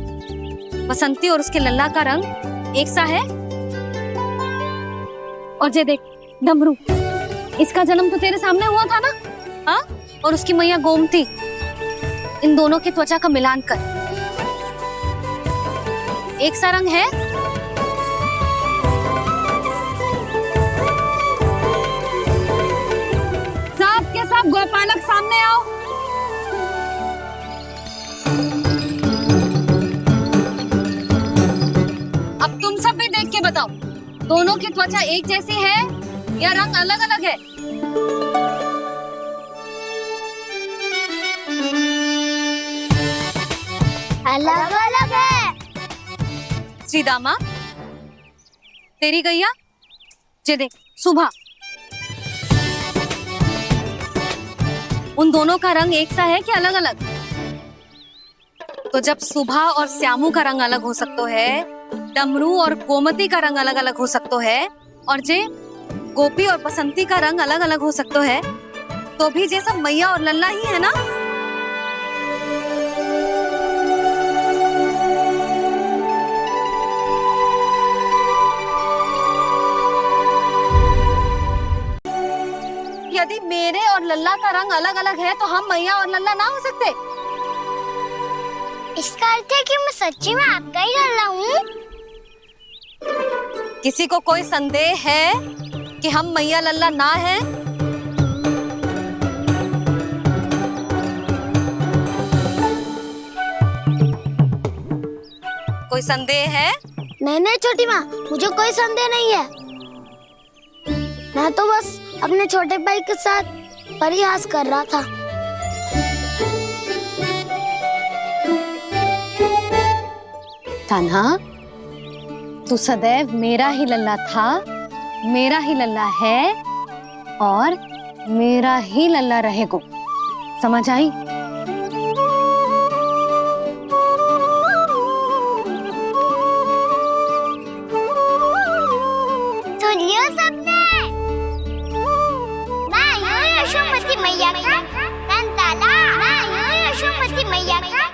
बसंती और उसके लल्ला का रंग एक सा है? और ये देख डमरू, इसका जन्म तो तेरे सामने हुआ था ना, हाँ? और उसकी मैया गोमती, इन दोनों की त्वचा का मिलान कर, एक सा रंग है? सब के सब गोपालक सामने आओ। अब तुम सब भी देख के बताओ, दोनों की त्वचा एक जैसी है या रंग अलग अलग है? अलग अलग है। श्री दामा, तेरी गैया जे देख सुबह, उन दोनों का रंग एक सा है कि अलग अलग? तो जब सुबह और श्यामू का रंग अलग हो सकता है, डमरू और गोमती का रंग अलग अलग हो सकता है, और जे गोपी और बसंती का रंग अलग अलग हो सकता है, तो भी जे सब मैया और लल्ला ही है ना? यदि मेरे और लल्ला का रंग अलग अलग है तो हम मैया और लल्ला ना हो सकते? इसका अर्थ है कि मैं सच्ची में आपका ही लल्ला हूँ? किसी को कोई संदेह है कि हम मैया लल्ला ना हैं? कोई संदेह है? नहीं नहीं छोटी माँ, मुझे कोई संदेह नहीं है। मैं तो बस अपने छोटे भाई के साथ परिहास कर रहा था। कान्हा, तू सदैव मेरा ही लल्ला था, मेरा ही लल्ला है और मेरा ही लल्ला रहेगा। समझ आई? सुनियो सबने, मैं हूँ यशोमती मैया का कंताला। मैं हूँ यशोमती मैया का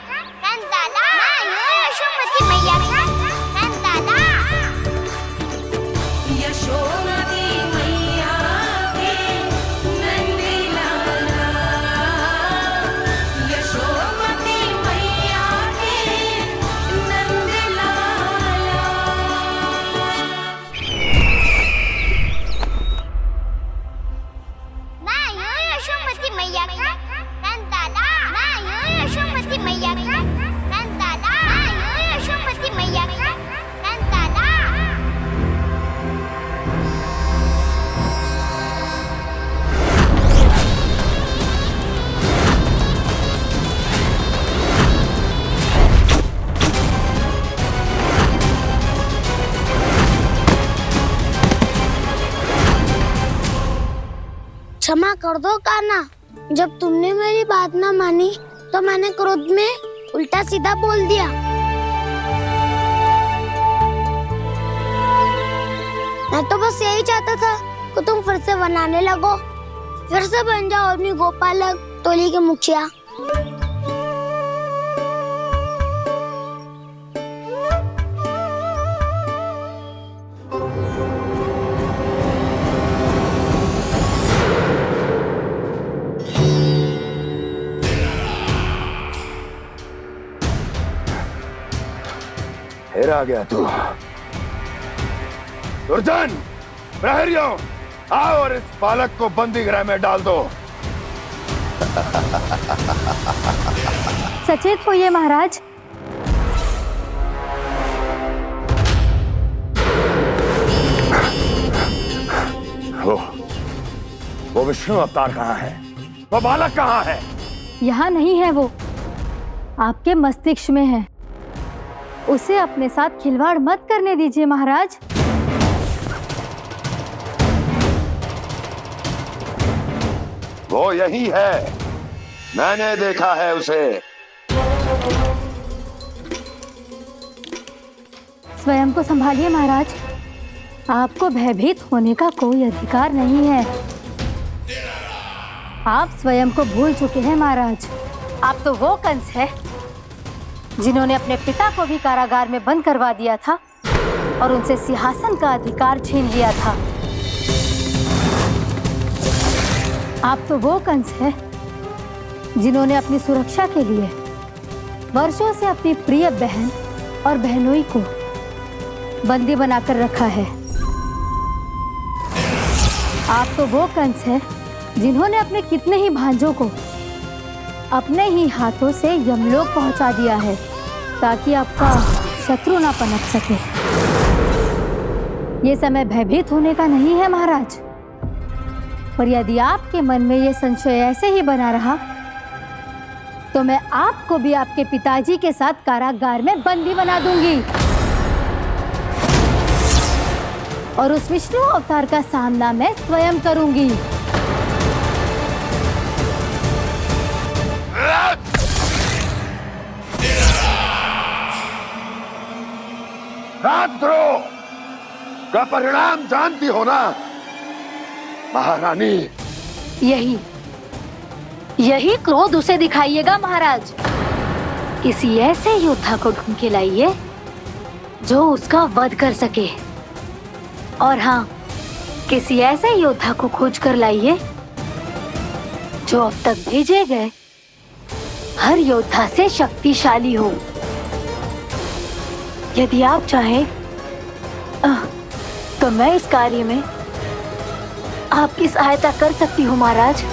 कंताला। मैं हूँ यशोमती मैया का कंताला। यशोमती मैया के नंदी लाला, यशोमती मैया के नंदी लाला। मैं हूँ यशोमती मैया का कंताला। मैं हूँ यशोमती मैया का कंताला। मैं हूँ यशोमती मैया का कंताला। क्षमा कर दो कान्हा, जब तुमने मेरी बात ना मानी तो मैंने क्रोध में उल्टा सीधा बोल दिया। मैं तो बस यही चाहता था कि तुम फिर से बनाने लगो, फिर से बन जाओ अपनी गोपालक टोली के मुखिया। फिर आ गया तू। दुर्जन, प्रहरियों, आओ और इस बालक को बंदी गृह में डाल दो। सचेत होइए महाराज। वो विष्णु अवतार कहाँ है? वो बालक कहाँ है? यहाँ नहीं है वो, आपके मस्तिष्क में है। उसे अपने साथ खिलवाड़ मत करने दीजिए महाराज। वो यही है, मैंने देखा है उसे। स्वयं को संभालिए महाराज, आपको भयभीत होने का कोई अधिकार नहीं है। आप स्वयं को भूल चुके हैं महाराज। आप तो वो कंस है जिन्होंने अपने पिता को भी कारागार में बंद करवा दिया था और उनसे सिंहासन का अधिकार छीन लिया था। आप तो वो कंस है जिन्होंने अपनी सुरक्षा के लिए वर्षों से अपनी प्रिय बहन और बहनोई को बंदी बनाकर रखा है। आप तो वो कंस है जिन्होंने अपने कितने ही भांजों को अपने ही हाथों से यमलोक पहुंचा दिया है ताकि आपका शत्रु ना पनप सके। ये समय भयभीत होने का नहीं है महाराज, पर यदि आपके मन में ये संशय ऐसे ही बना रहा तो मैं आपको भी आपके पिताजी के साथ कारागार में बंदी बना दूंगी और उस विष्णु अवतार का सामना मैं स्वयं करूंगी। राजद्रोह का परिणाम जानती हो ना महारानी? यही क्रोध उसे दिखाइएगा महाराज। किसी ऐसे योद्धा को ढूंढ के लाइए जो उसका वध कर सके, और हाँ, किसी ऐसे योद्धा को खोज कर लाइए जो अब तक भेजे गए हर योद्धा से शक्तिशाली हो। यदि आप चाहें तो मैं इस कार्य में आपकी सहायता कर सकती हूँ महाराज।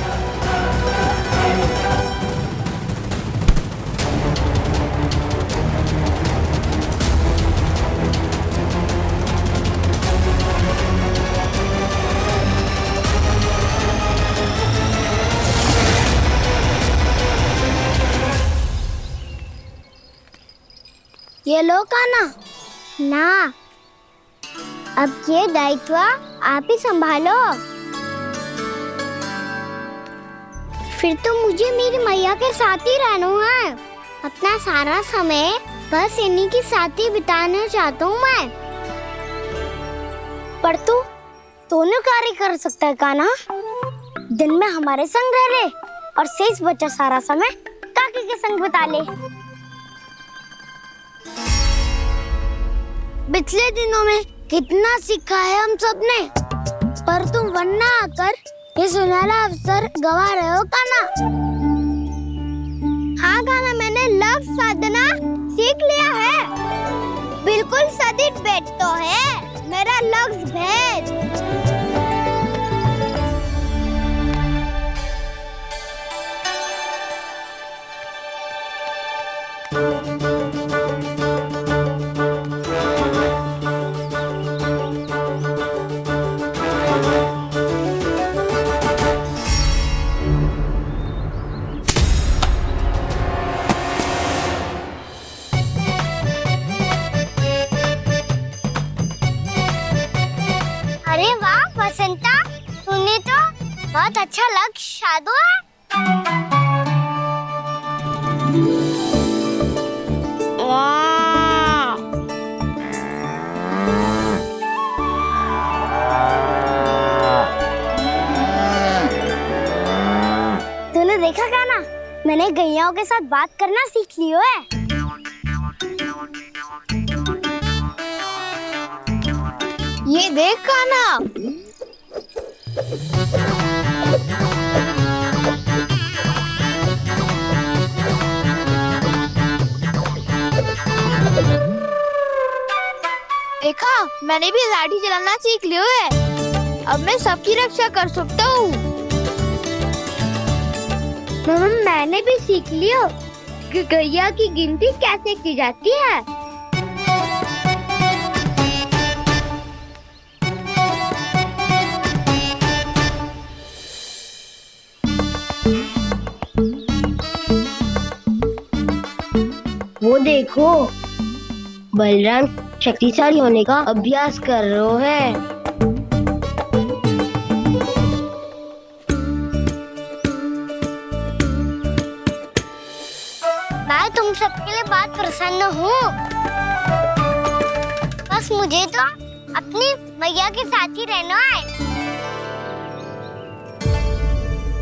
ये लो कान्हा। ना, अब ये दायित्व आप ही संभालो। फिर तो मुझे मेरी मैया के साथ ही रहना है। अपना सारा समय बस इन्हीं के साथ ही बिताना चाहता हूँ मैं। पर तू दोनों कार्य कर सकता है कान्हा। दिन में हमारे संग रह ले और शेष बचा सारा समय काकी के संग बिता ले। पिछले दिनों में कितना सीखा है हम सब ने, पर तुम वरना आकर ये सुनहरा अवसर गवा रहे हो कान्हा। हाँ कान्हा, मैंने लक्ष्य साधना सीख लिया है। बिल्कुल सदित भेद तो है मेरा लक्ष्य भेद। अरे वाह बसंता, तूने तो बहुत अच्छा लक्ष्य साधा है। वाह, तूने देखा कान्हा, मैंने गैयाओं के साथ बात करना सीख लियो है। ये देख कान्हा, देखा, मैंने भी लाठी चलाना सीख लियो है। अब मैं सबकी रक्षा कर सकता हूँ। मैंने भी सीख लियो कि गैया की गिनती कैसे की जाती है। वो देखो, बलराम शक्तिशाली होने का अभ्यास कर रहे हैं। मैं तुम सबके लिए बहुत प्रसन्न हूँ। बस मुझे तो अपनी मैया के साथ ही रहना है।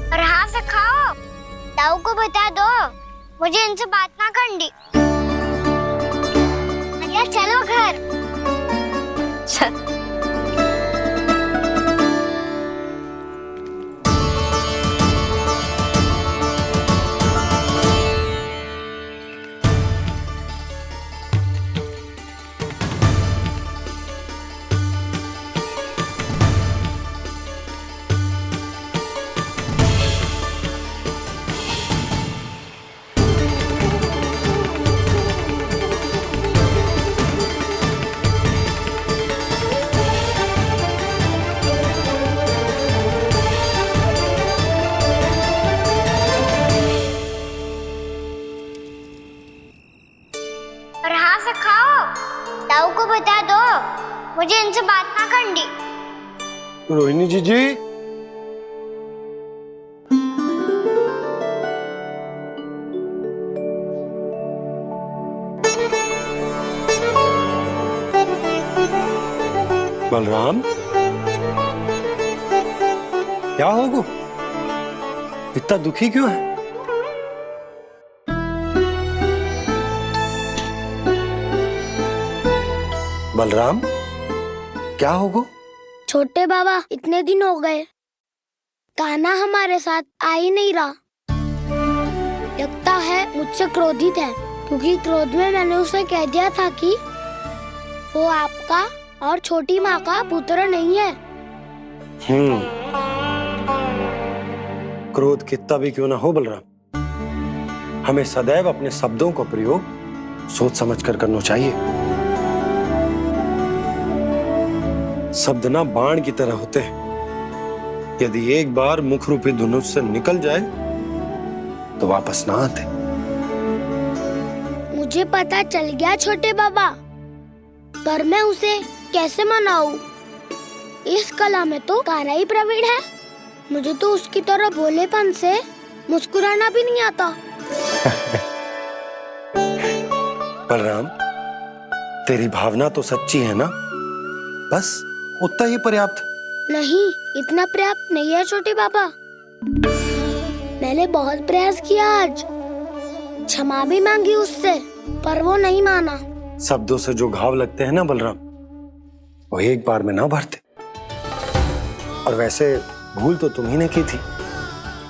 और हाँ सखाओ, ताऊ को बता दो मुझे इनसे बात ना करनी। चलो घर। मुझे इनसे बात ना करनी। रोहिणी जीजी, बलराम, क्या हो गो? इतना दुखी क्यों है? बलराम, क्या हो गो? छोटे बाबा, इतने दिन हो गए, कान्हा हमारे साथ आ ही नहीं रहा। लगता है मुझसे क्रोधित है, क्योंकि क्रोध में मैंने उसे कह दिया था कि वो आपका और छोटी माँ का पुत्र नहीं है। क्रोध कितना भी क्यों ना हो बलराम, हमें सदैव अपने शब्दों का प्रयोग सोच समझ कर करना चाहिए। शब्द ना बाण की तरह होते हैं, यदि एक बार मुख रूपी धनुष से निकल जाए तो वापस ना आते। मुझे पता चल गया छोटे बाबा, पर मैं उसे कैसे मनाऊं? इस कला में तो कान्हा ही प्रवीण है। मुझे तो उसकी तरह भोलेपन से मुस्कुराना भी नहीं आता। बलराम, तेरी भावना तो सच्ची है ना? बस उतना ही पर्याप्त। नहीं, इतना पर्याप्त नहीं है छोटे बाबा। मैंने बहुत प्रयास किया आज, क्षमा भी मांगी उससे, पर वो नहीं माना। शब्दों से जो घाव लगते हैं ना बलराम, वो एक बार में ना भरते। और वैसे भूल तो तुम्ही ने की थी,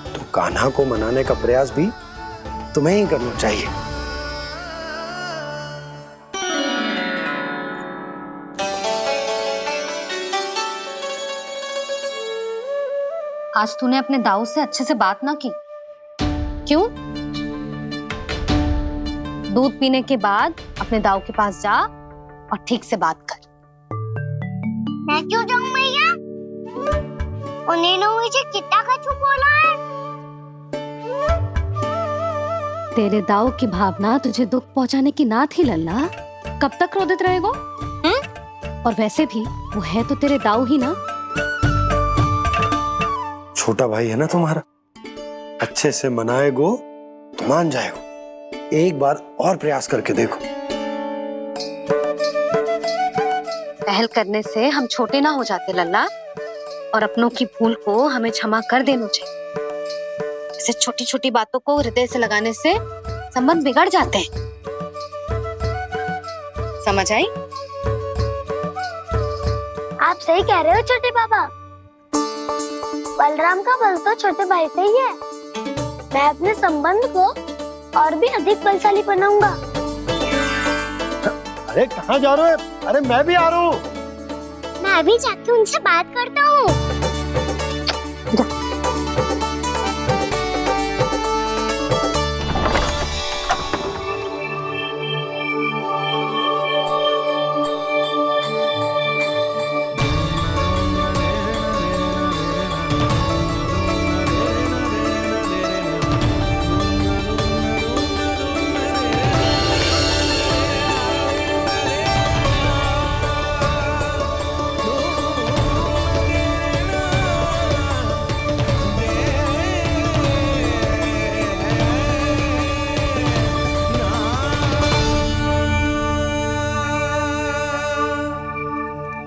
तो कान्हा को मनाने का प्रयास भी तुम्हें ही करना चाहिए। आज तूने अपने दाऊ से अच्छे से बात ना की, क्यों? दूध पीने के बाद अपने दाऊ के पास जा और ठीक से बात कर। मैं क्यों जाऊं भैया? उन्होंने मुझे कितना कछु बोला है। तेरे दाऊ की भावना तुझे दुख पहुंचाने की ना थी लल्ला। कब तक क्रोधित रहेगो? और वैसे भी वो है तो तेरे दाऊ ही ना। छोटा भाई है ना तुम्हारा, अच्छे से मनाएगो तो मान जाएगो। एक बार और प्रयास करके देखो। पहल करने से हम छोटे ना हो जाते लल्ला, और अपनों की भूल को हमें क्षमा कर देना चाहिए। ऐसे छोटी छोटी बातों को हृदय से लगाने से संबंध बिगड़ जाते हैं। समझ आई? आप सही कह रहे हो छोटे बाबा। बलराम का बल तो छोटे भाई से ही है। मैं अपने संबंध को और भी अधिक बलशाली बनाऊंगा। अरे कहाँ जा रहे हो? अरे मैं भी आ रहा हूँ। मैं अभी जाके उनसे बात करता हूँ।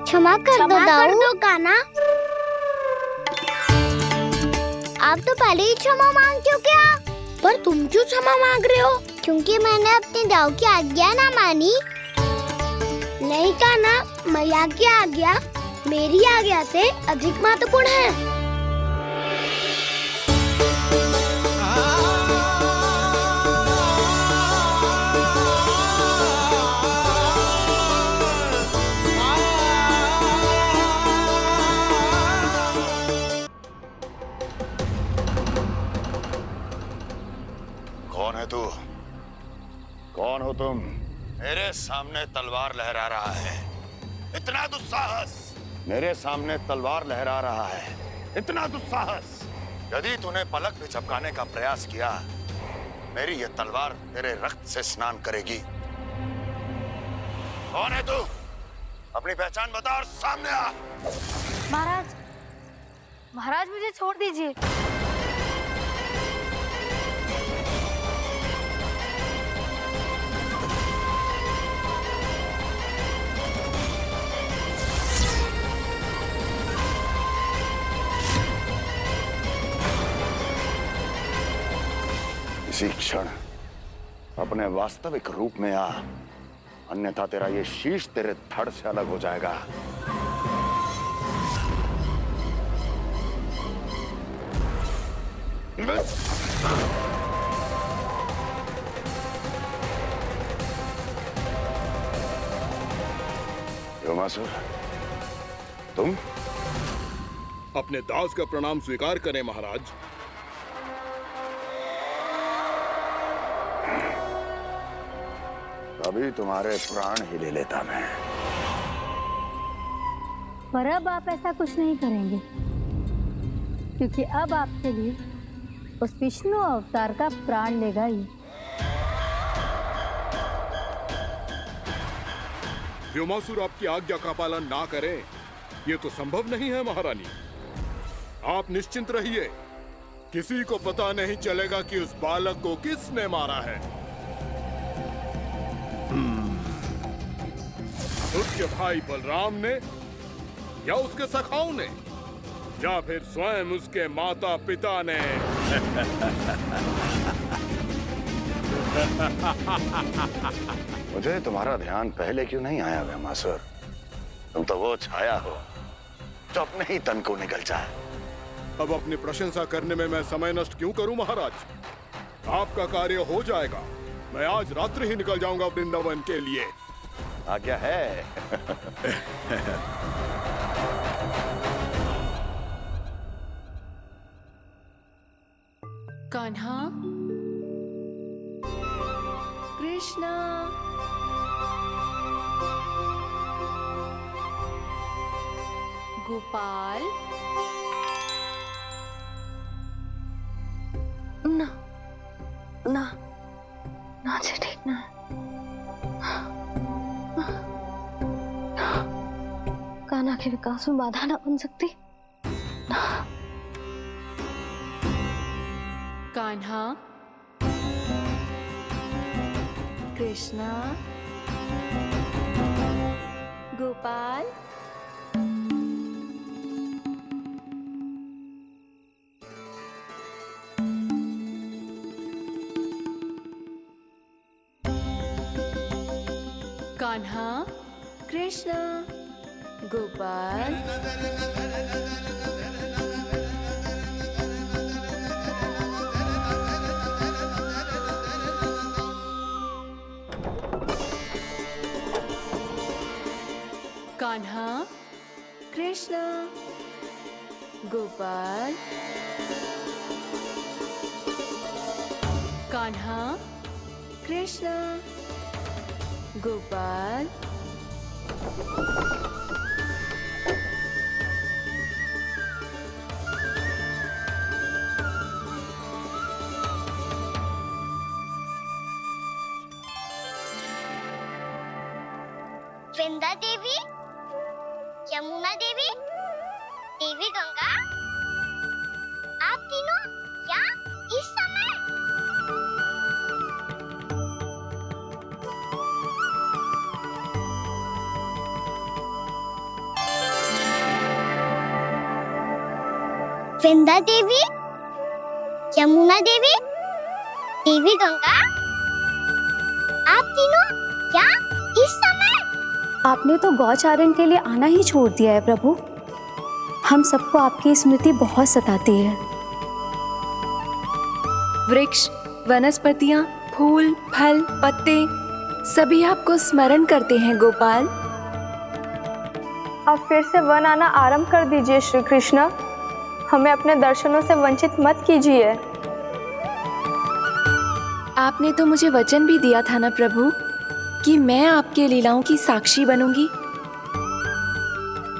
क्षमा कर दो कान्हा। आप तो पहले ही क्षमा मांगते हो क्या? पर तुम क्यों क्षमा मांग रहे हो? क्योंकि मैंने अपने दाऊ की आज्ञा ना मानी। नहीं कान्हा, मैया की आज्ञा मेरी आज्ञा से अधिक महत्वपूर्ण है। कौन है तू? कौन हो तुम? मेरे सामने तलवार लहरा रहा है, इतना दुस्साहस! मेरे सामने तलवार लहरा रहा है, इतना दुस्साहस! यदि तूने पलक भी झपकाने का प्रयास किया, मेरी यह तलवार तेरे रक्त से स्नान करेगी। कौन है तू? अपनी पहचान बता और सामने आ। महाराज, महाराज मुझे छोड़ दीजिए। इसी क्षण अपने वास्तविक रूप में आ, अन्यथा तेरा ये शीश तेरे धड़ से अलग हो जाएगा। योमासुर, तुम अपने दास का प्रणाम स्वीकार करें महाराज। अभी तुम्हारे प्राण ही ले लेता मैं। पर अब आप ऐसा कुछ नहीं करेंगे, क्योंकि अब आपके लिए उस विष्णु अवतार का प्राण लेगा ही। व्योमासुर आपकी आज्ञा का पालन ना करें, ये तो संभव नहीं है महारानी। आप निश्चिंत रहिए, किसी को पता नहीं चलेगा कि उस बालक को किसने मारा है। उसके भाई बलराम ने, या उसके सखाओं ने, या फिर स्वयं उसके माता पिता ने। मुझे तुम्हारा ध्यान पहले क्यों नहीं आया व्योमासुर? तुम तो वो छाया हो जो अपने ही तन को निकल जाए। अब अपनी प्रशंसा करने में मैं समय नष्ट क्यों करूं महाराज? आपका कार्य हो जाएगा। मैं आज रात्रि ही निकल जाऊंगा वृंदावन के लिए। आज्ञा है। कान्हा, कृष्णा, गोपाल। ना ना ना, अच्छा ठीक ना। कान्हा के विकास में बाधा ना बन सकती। कान्हा, कृष्णा, गोपाल। कान्हा, कृष्णा, गोपाल। कान्हा, कृष्णा, गोपाल। कान्हा, कृष्णा, गोपाल। वृंदा देवी, यमुना देवी, देवी गंगा, आप तीनों यहाँ इस समय? वृंदा देवी, यमुना देवी, देवी गंगा, आप तीनों यहाँ इस समय? आपने तो गौचारण के लिए आना ही छोड़ दिया है प्रभु। हम सबको आपकी स्मृति बहुत सताती है। वृक्ष, वनस्पतियां, फूल, फल, पत्ते सभी आपको स्मरण करते हैं गोपाल। अब फिर से वन आना आरंभ कर दीजिए श्री कृष्ण। हमें अपने दर्शनों से वंचित मत कीजिए। आपने तो मुझे वचन भी दिया था ना प्रभु कि मैं आपके लीलाओं की साक्षी बनूंगी।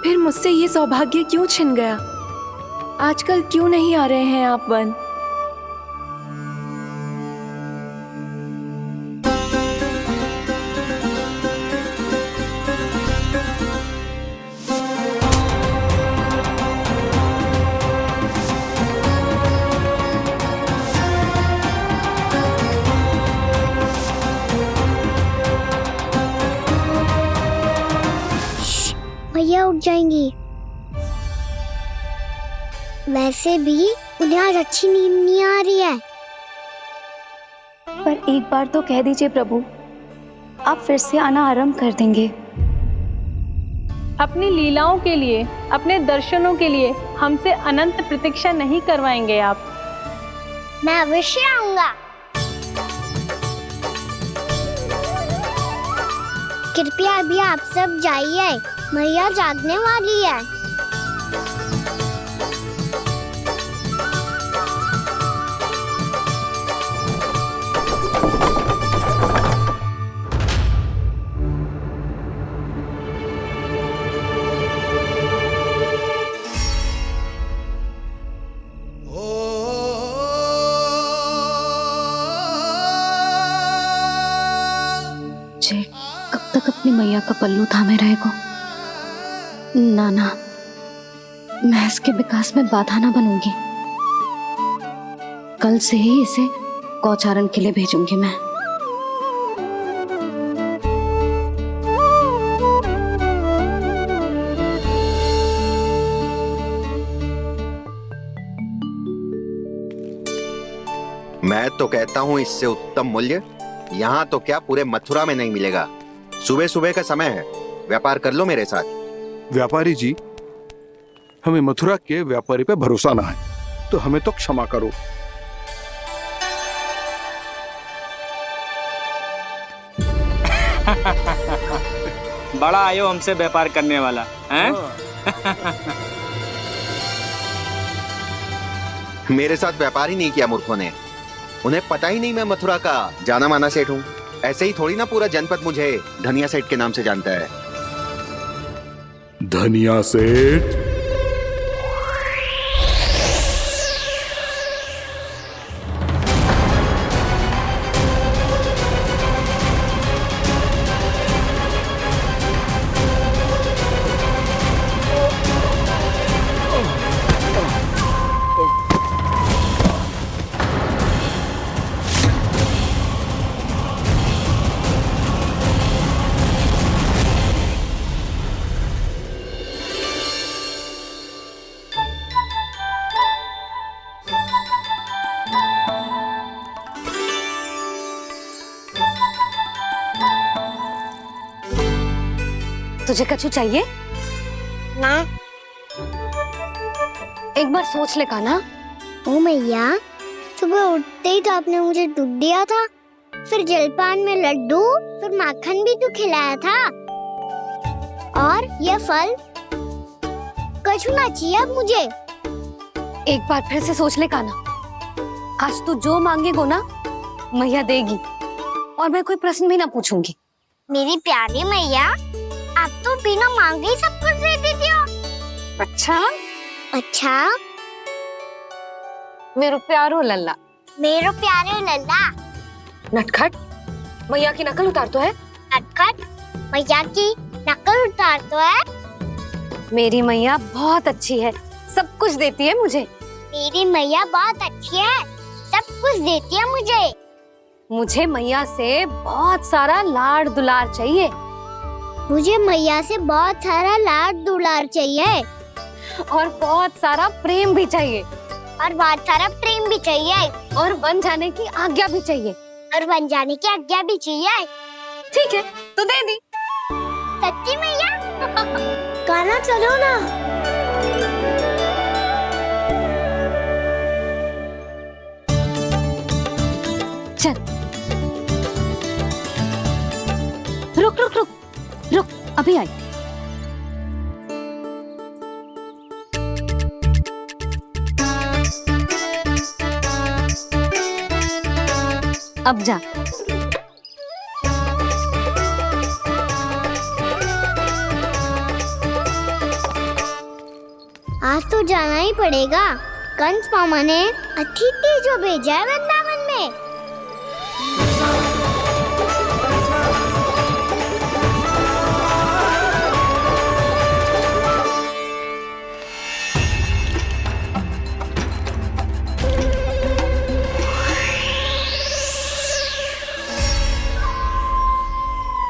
फिर मुझसे ये सौभाग्य क्यों छिन गया? आजकल क्यों नहीं आ रहे हैं आप वन? उठ जाएंगी। वैसे भी उन्हें आज अच्छी नींद नहीं आ रही है। पर एक बार तो कह दीजिए प्रभु, आप फिर से आना आरंभ कर देंगे। अपनी लीलाओं के लिए, अपने दर्शनों के लिए हमसे अनंत प्रतीक्षा नहीं करवाएंगे आप? मैं अवश्य आऊंगा। कृपया अभी आप सब जाइए, मैया जागने वाली है। जे कब तक अपनी मैया का पल्लू थामे रहेगा? ना ना, मैं इसके विकास में बाधा ना बनूंगी। कल से ही इसे गौचारण के लिए भेजूंगी मैं। मैं तो कहता हूँ इससे उत्तम मूल्य यहाँ तो क्या पूरे मथुरा में नहीं मिलेगा। सुबह सुबह का समय है, व्यापार कर लो मेरे साथ। व्यापारी जी, हमें मथुरा के व्यापारी पे भरोसा ना है, तो हमें तो क्षमा करो। बड़ा आयो हमसे व्यापार करने वाला हैं? मेरे साथ व्यापार ही नहीं किया मूर्खों ने। उन्हें पता ही नहीं मैं मथुरा का जाना माना सेठ हूँ। ऐसे ही थोड़ी ना पूरा जनपद मुझे धनिया सेठ के नाम से जानता है। धनिया सेठ? तुझे कछु चाहिए? ना। एक बार सोच ले कान्हा। ओ मैया, सुबह उठते ही तो आपने मुझे दूध दिया था, फिर जलपान में लड्डू, फिर माखन भी तो खिलाया था, और ये फल। कछु ना चाहिए अब मुझे। एक बार फिर से सोच ले कान्हा। आज तू जो मांगेगो ना, मैया देगी, और मैं कोई प्रश्न भी ना पूछूंगी। मेरी प्यारी मैया, आप तो बिना मांगे ही सब कुछ दे देती हो। अच्छा? अच्छा? मेरो प्यारो लल्ला। मेरो प्यारे लल्ला। नटखट, मैया की नकल उतार तो है। नटखट, मैया की नकल उतार तो है। मेरी मैया बहुत अच्छी है, सब कुछ देती है मुझे। मेरी मैया बहुत अच्छी है, सब कुछ देती है मुझे। मुझे मैया से बहुत सारा लाड दुलार चाहिए। मुझे मैया से बहुत सारा लाड दुलार चाहिए, और बहुत सारा प्रेम भी चाहिए, और बहुत सारा प्रेम भी चाहिए, और बन जाने की आज्ञा भी चाहिए, और बन जाने की आज्ञा भी चाहिए। ठीक है, तो दे दी। सच्ची मैया? गाना चलो ना। चल। रुक रुक रुक रुक, अभी आई। अब जा। आज तो जाना ही पड़ेगा। कंस मामा ने अतिथि जो भेजा है वृंदावन में।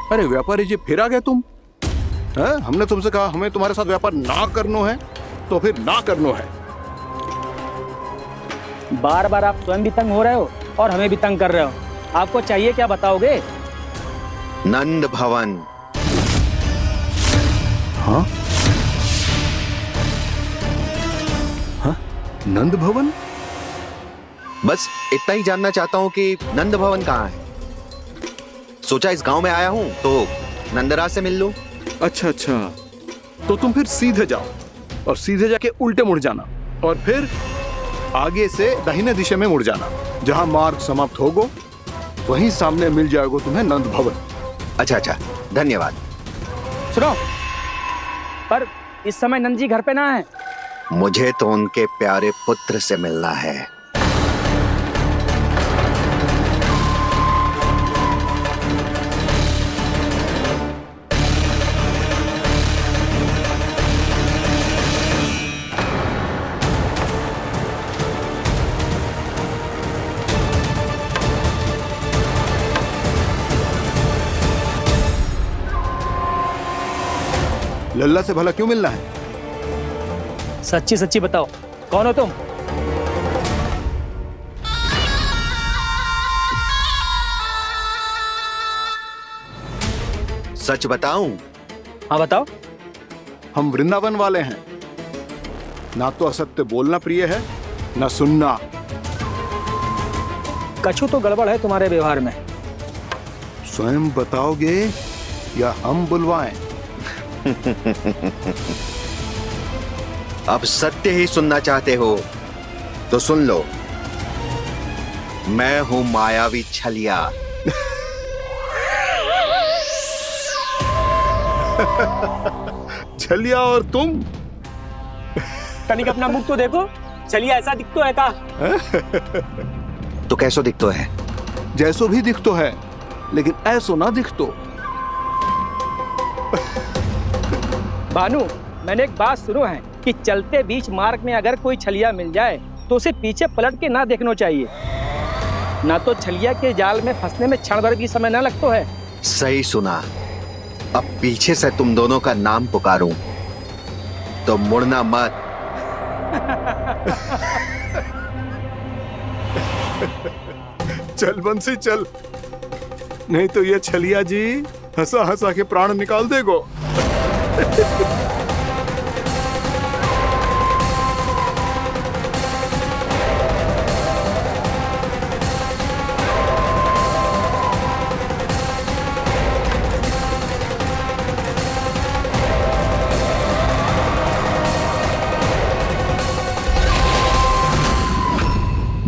अरे व्यापारी जी, फिर आ गए तुम? हमने तुमसे कहा हमें तुम्हारे साथ व्यापार ना करनो है, तो फिर ना करनो है। बार बार आप स्वयं भी तंग हो रहे हो और हमें भी तंग कर रहे हो। आपको चाहिए क्या बताओगे? नंद भवन। हाँ? हाँ? नंद भवन? बस इतना ही जानना चाहता हूँ कि नंद भवन कहाँ है। सोचा इस गांव में आया हूँ तो नंदराज से मिल लूं। अच्छा अच्छा, तो तुम फिर सीधे जाओ और सीधे जाके उल्टे मुड़ जाना और फिर आगे से दाहिने दिशा में मुड़ जाना। जहां मार्ग समाप्त होगो वहीं सामने मिल जाएगा तुम्हें नंद भवन। अच्छा अच्छा, धन्यवाद। सुनो, पर इस समय नंद जी घर पे ना है। मुझे तो उनके प्यारे पुत्र से मिलना है। लल्ला से भला क्यों मिलना है? सच्ची सच्ची बताओ, कौन हो तुम? सच बताऊं? हाँ बताओ। हम वृंदावन वाले हैं। ना तो असत्य बोलना प्रिय है, ना सुनना। कछु तो गड़बड़ है तुम्हारे व्यवहार में। स्वयं बताओगे या हम बुलवाएं? अब सत्य ही सुनना चाहते हो तो सुन लो। मैं हूं मायावी छलिया। छलिया और तुम? तनिक अपना मुख तो देखो, छलिया ऐसा दिखतो है का? तो कैसो दिखतो है? जैसो भी दिखतो है, लेकिन ऐसो ना दिखतो। भानु, मैंने एक बात सुनो है कि चलते बीच मार्ग में अगर कोई छलिया मिल जाए तो उसे पीछे पलट के ना देखना चाहिए, ना तो छलिया के जाल में फंसने में क्षण भर भी समय ना लगता है। सही सुना। अब पीछे से तुम दोनों का नाम पुकारूं तो मुड़ना मत। चल बंसी चल, नहीं तो ये छलिया जी हंसा हंसा के प्राण निकाल देगो।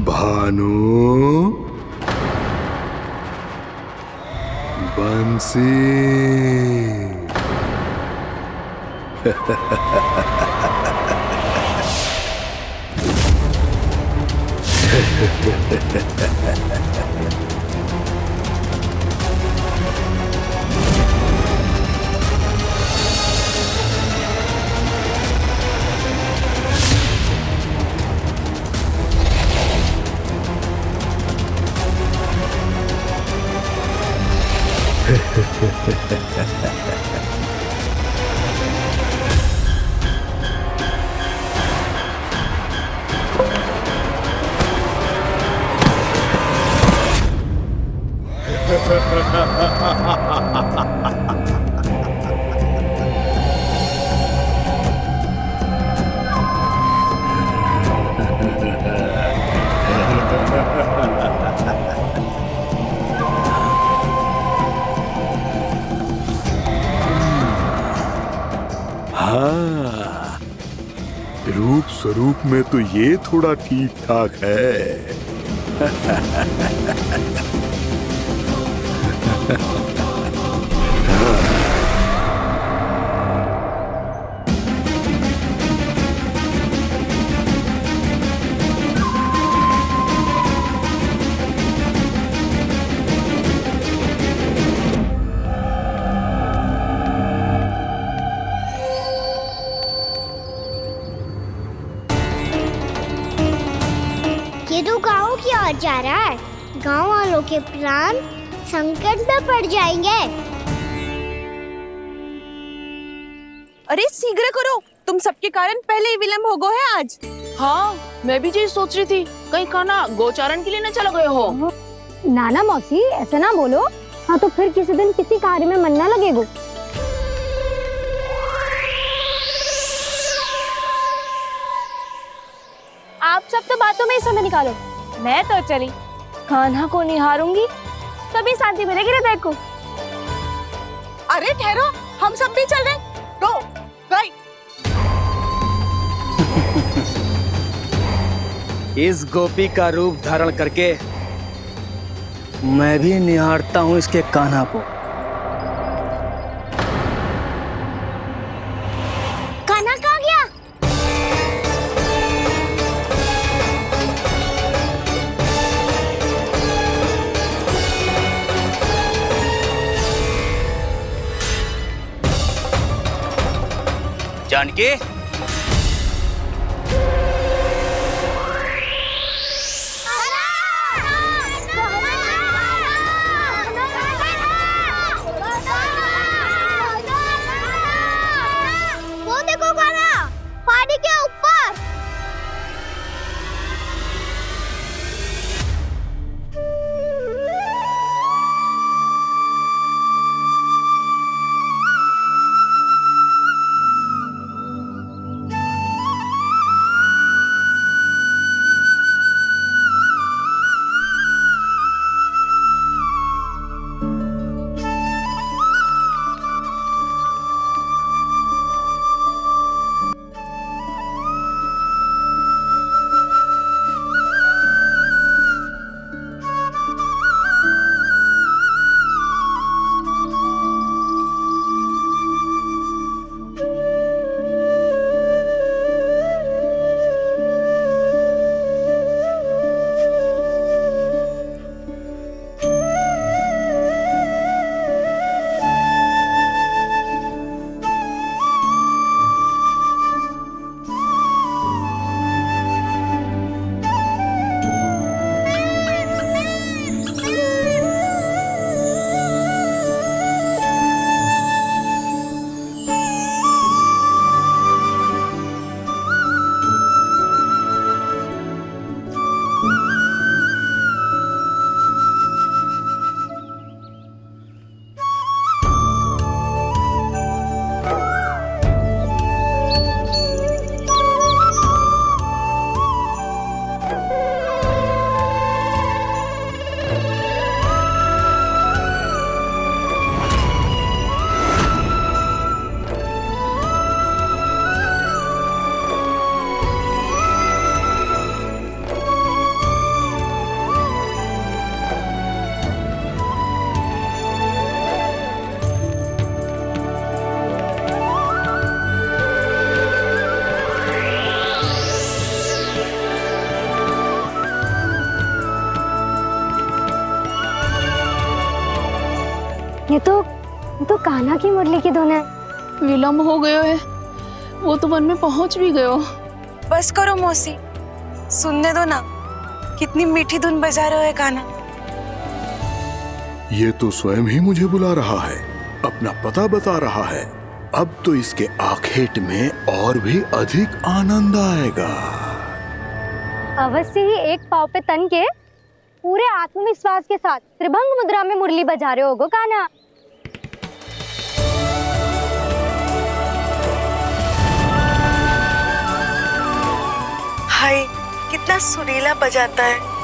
भानु, बंसी। हाँ, रूप स्वरूप में तो ये थोड़ा ठीक ठाक है। ये तो गाँव की ओर जा रहा है। गाँव वालों के प्राण संकट में पड़ जाएंगे। अरे शीघ्र करो, तुम सबके कारण पहले ही विलम्ब हो गो है आज। हाँ, मैं भी यही सोच रही थी, कहीं कान्हा गोचारण के लिए न चला गए हो। नाना मौसी ऐसे ना बोलो। हाँ तो फिर किसी दिन किसी कार्य में मन ना लगेगा। आप सब तो बातों में ही समय निकालो। मैं तो चली, कान्हा को निहारूंगी तभी शांति मिलेगी हृदय को। अरे ठहरो, हम सब भी चल रहे। रो गई। इस गोपी का रूप धारण करके मैं भी निहारता हूँ इसके कान्हा को। कान्हा कहाँ गया? जानकी, वो देखो कान्हा, पहाड़ी के ऊपर। ये तो कान्हा की मुरली की धुन है। विलम्ब हो गयो है, वो तो वन में पहुंच भी गयो। बस करो मौसी, सुनने दो ना, कितनी मीठी धुन बजा रहे हो कान्हा। ये तो स्वयं ही मुझे बुला रहा है, अपना पता बता रहा है। अब तो इसके आखेट में और भी अधिक आनंद आएगा। अवश्य ही एक पाव पे तन के पूरे आत्मविश्वास के साथ त्रिभंग मुद्रा में मुरली बजा रहे होगो कान्हा। हाय, कितना सुरीला बजाता है।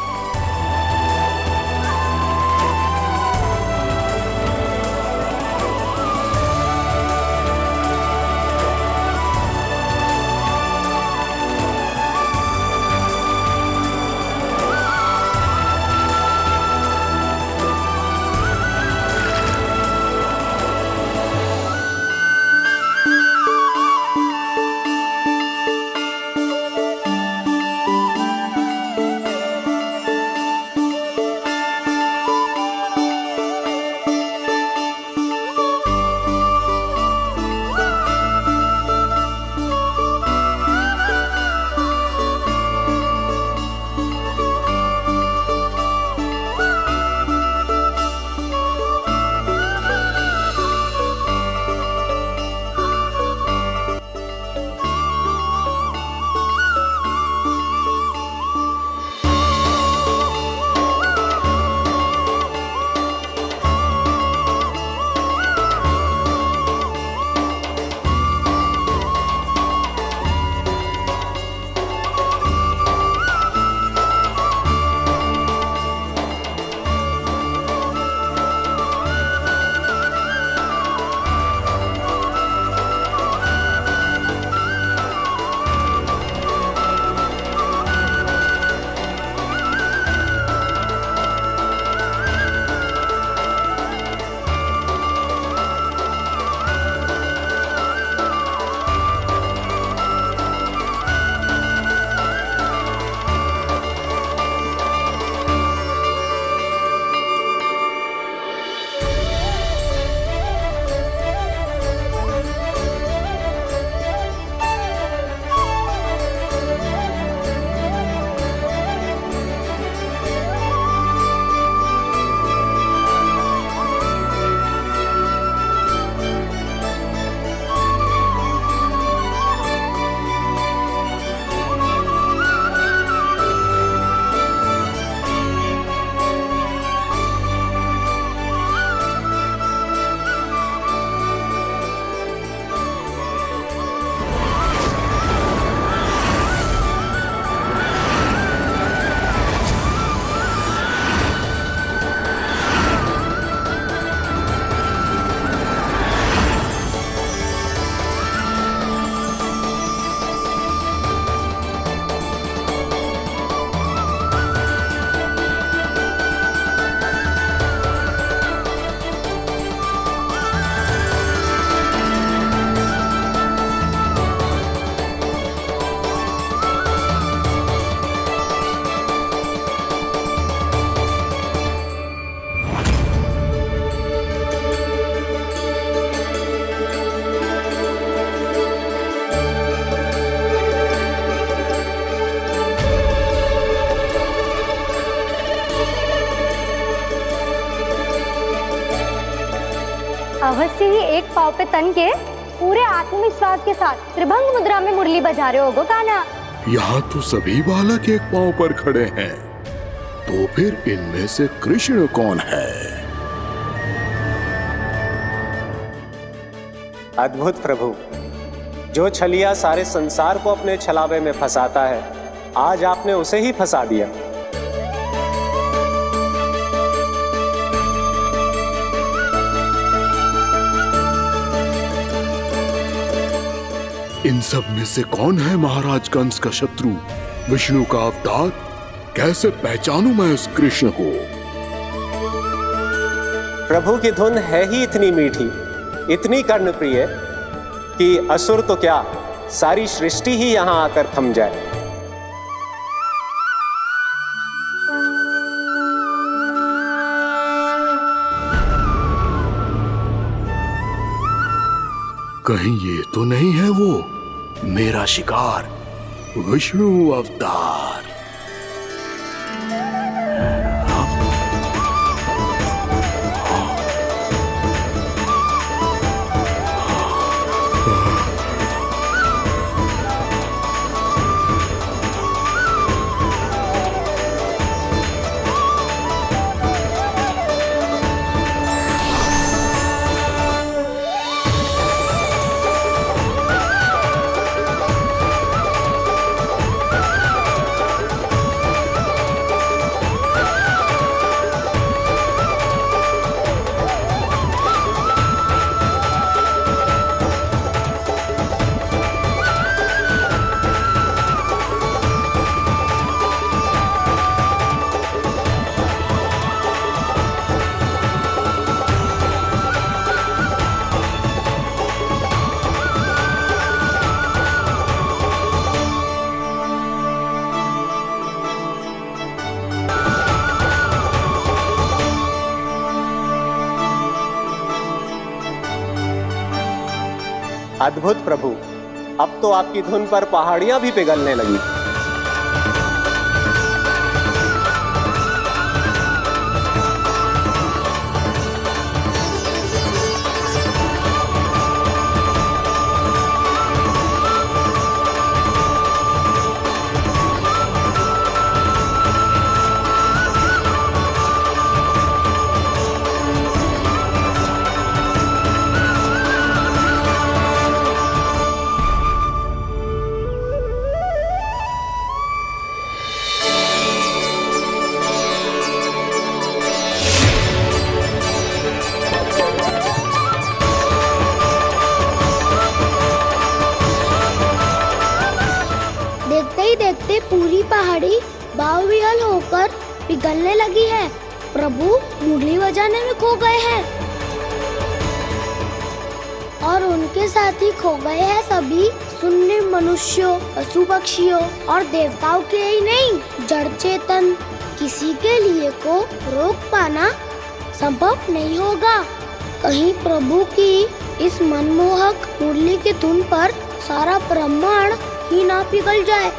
अवश्य ही एक पाव पे तन के पूरे आत्मविश्वास के साथ त्रिभंग मुद्रा में मुरली बजा रहे होगो कान्हा। यहाँ तो सभी बालक एक पांव पर खड़े हैं, तो फिर इनमें से कृष्ण कौन है? अद्भुत प्रभु, जो छलिया सारे संसार को अपने छलावे में फंसाता है, आज आपने उसे ही फंसा दिया। इन सब में से कौन है महाराज कंस का शत्रु, विष्णु का अवतार? कैसे पहचानूं मैं उस कृष्ण को? प्रभु की धुन है ही इतनी मीठी, इतनी कर्णप्रिय कि असुर तो क्या, सारी सृष्टि ही यहाँ आकर थम जाए। कहीं ये तो नहीं है वो मेरा शिकार, विष्णु अवतार? अद्भुत प्रभु, अब तो आपकी धुन पर पहाड़ियां भी पिघलने लगी। देखते पूरी पहाड़ी बावविहल होकर पिघलने लगी है। प्रभु मुरली बजाने में खो गए हैं और उनके साथ ही खो गए हैं सभी सुनने मनुष्यों, पशु पक्षियों और देवताओं के ही नहीं, जड़ चेतन किसी के लिए को रोक पाना संभव नहीं होगा। कहीं प्रभु की इस मनमोहक मुरली की धुन पर सारा ब्रह्मांड ही ना पिघल जाए।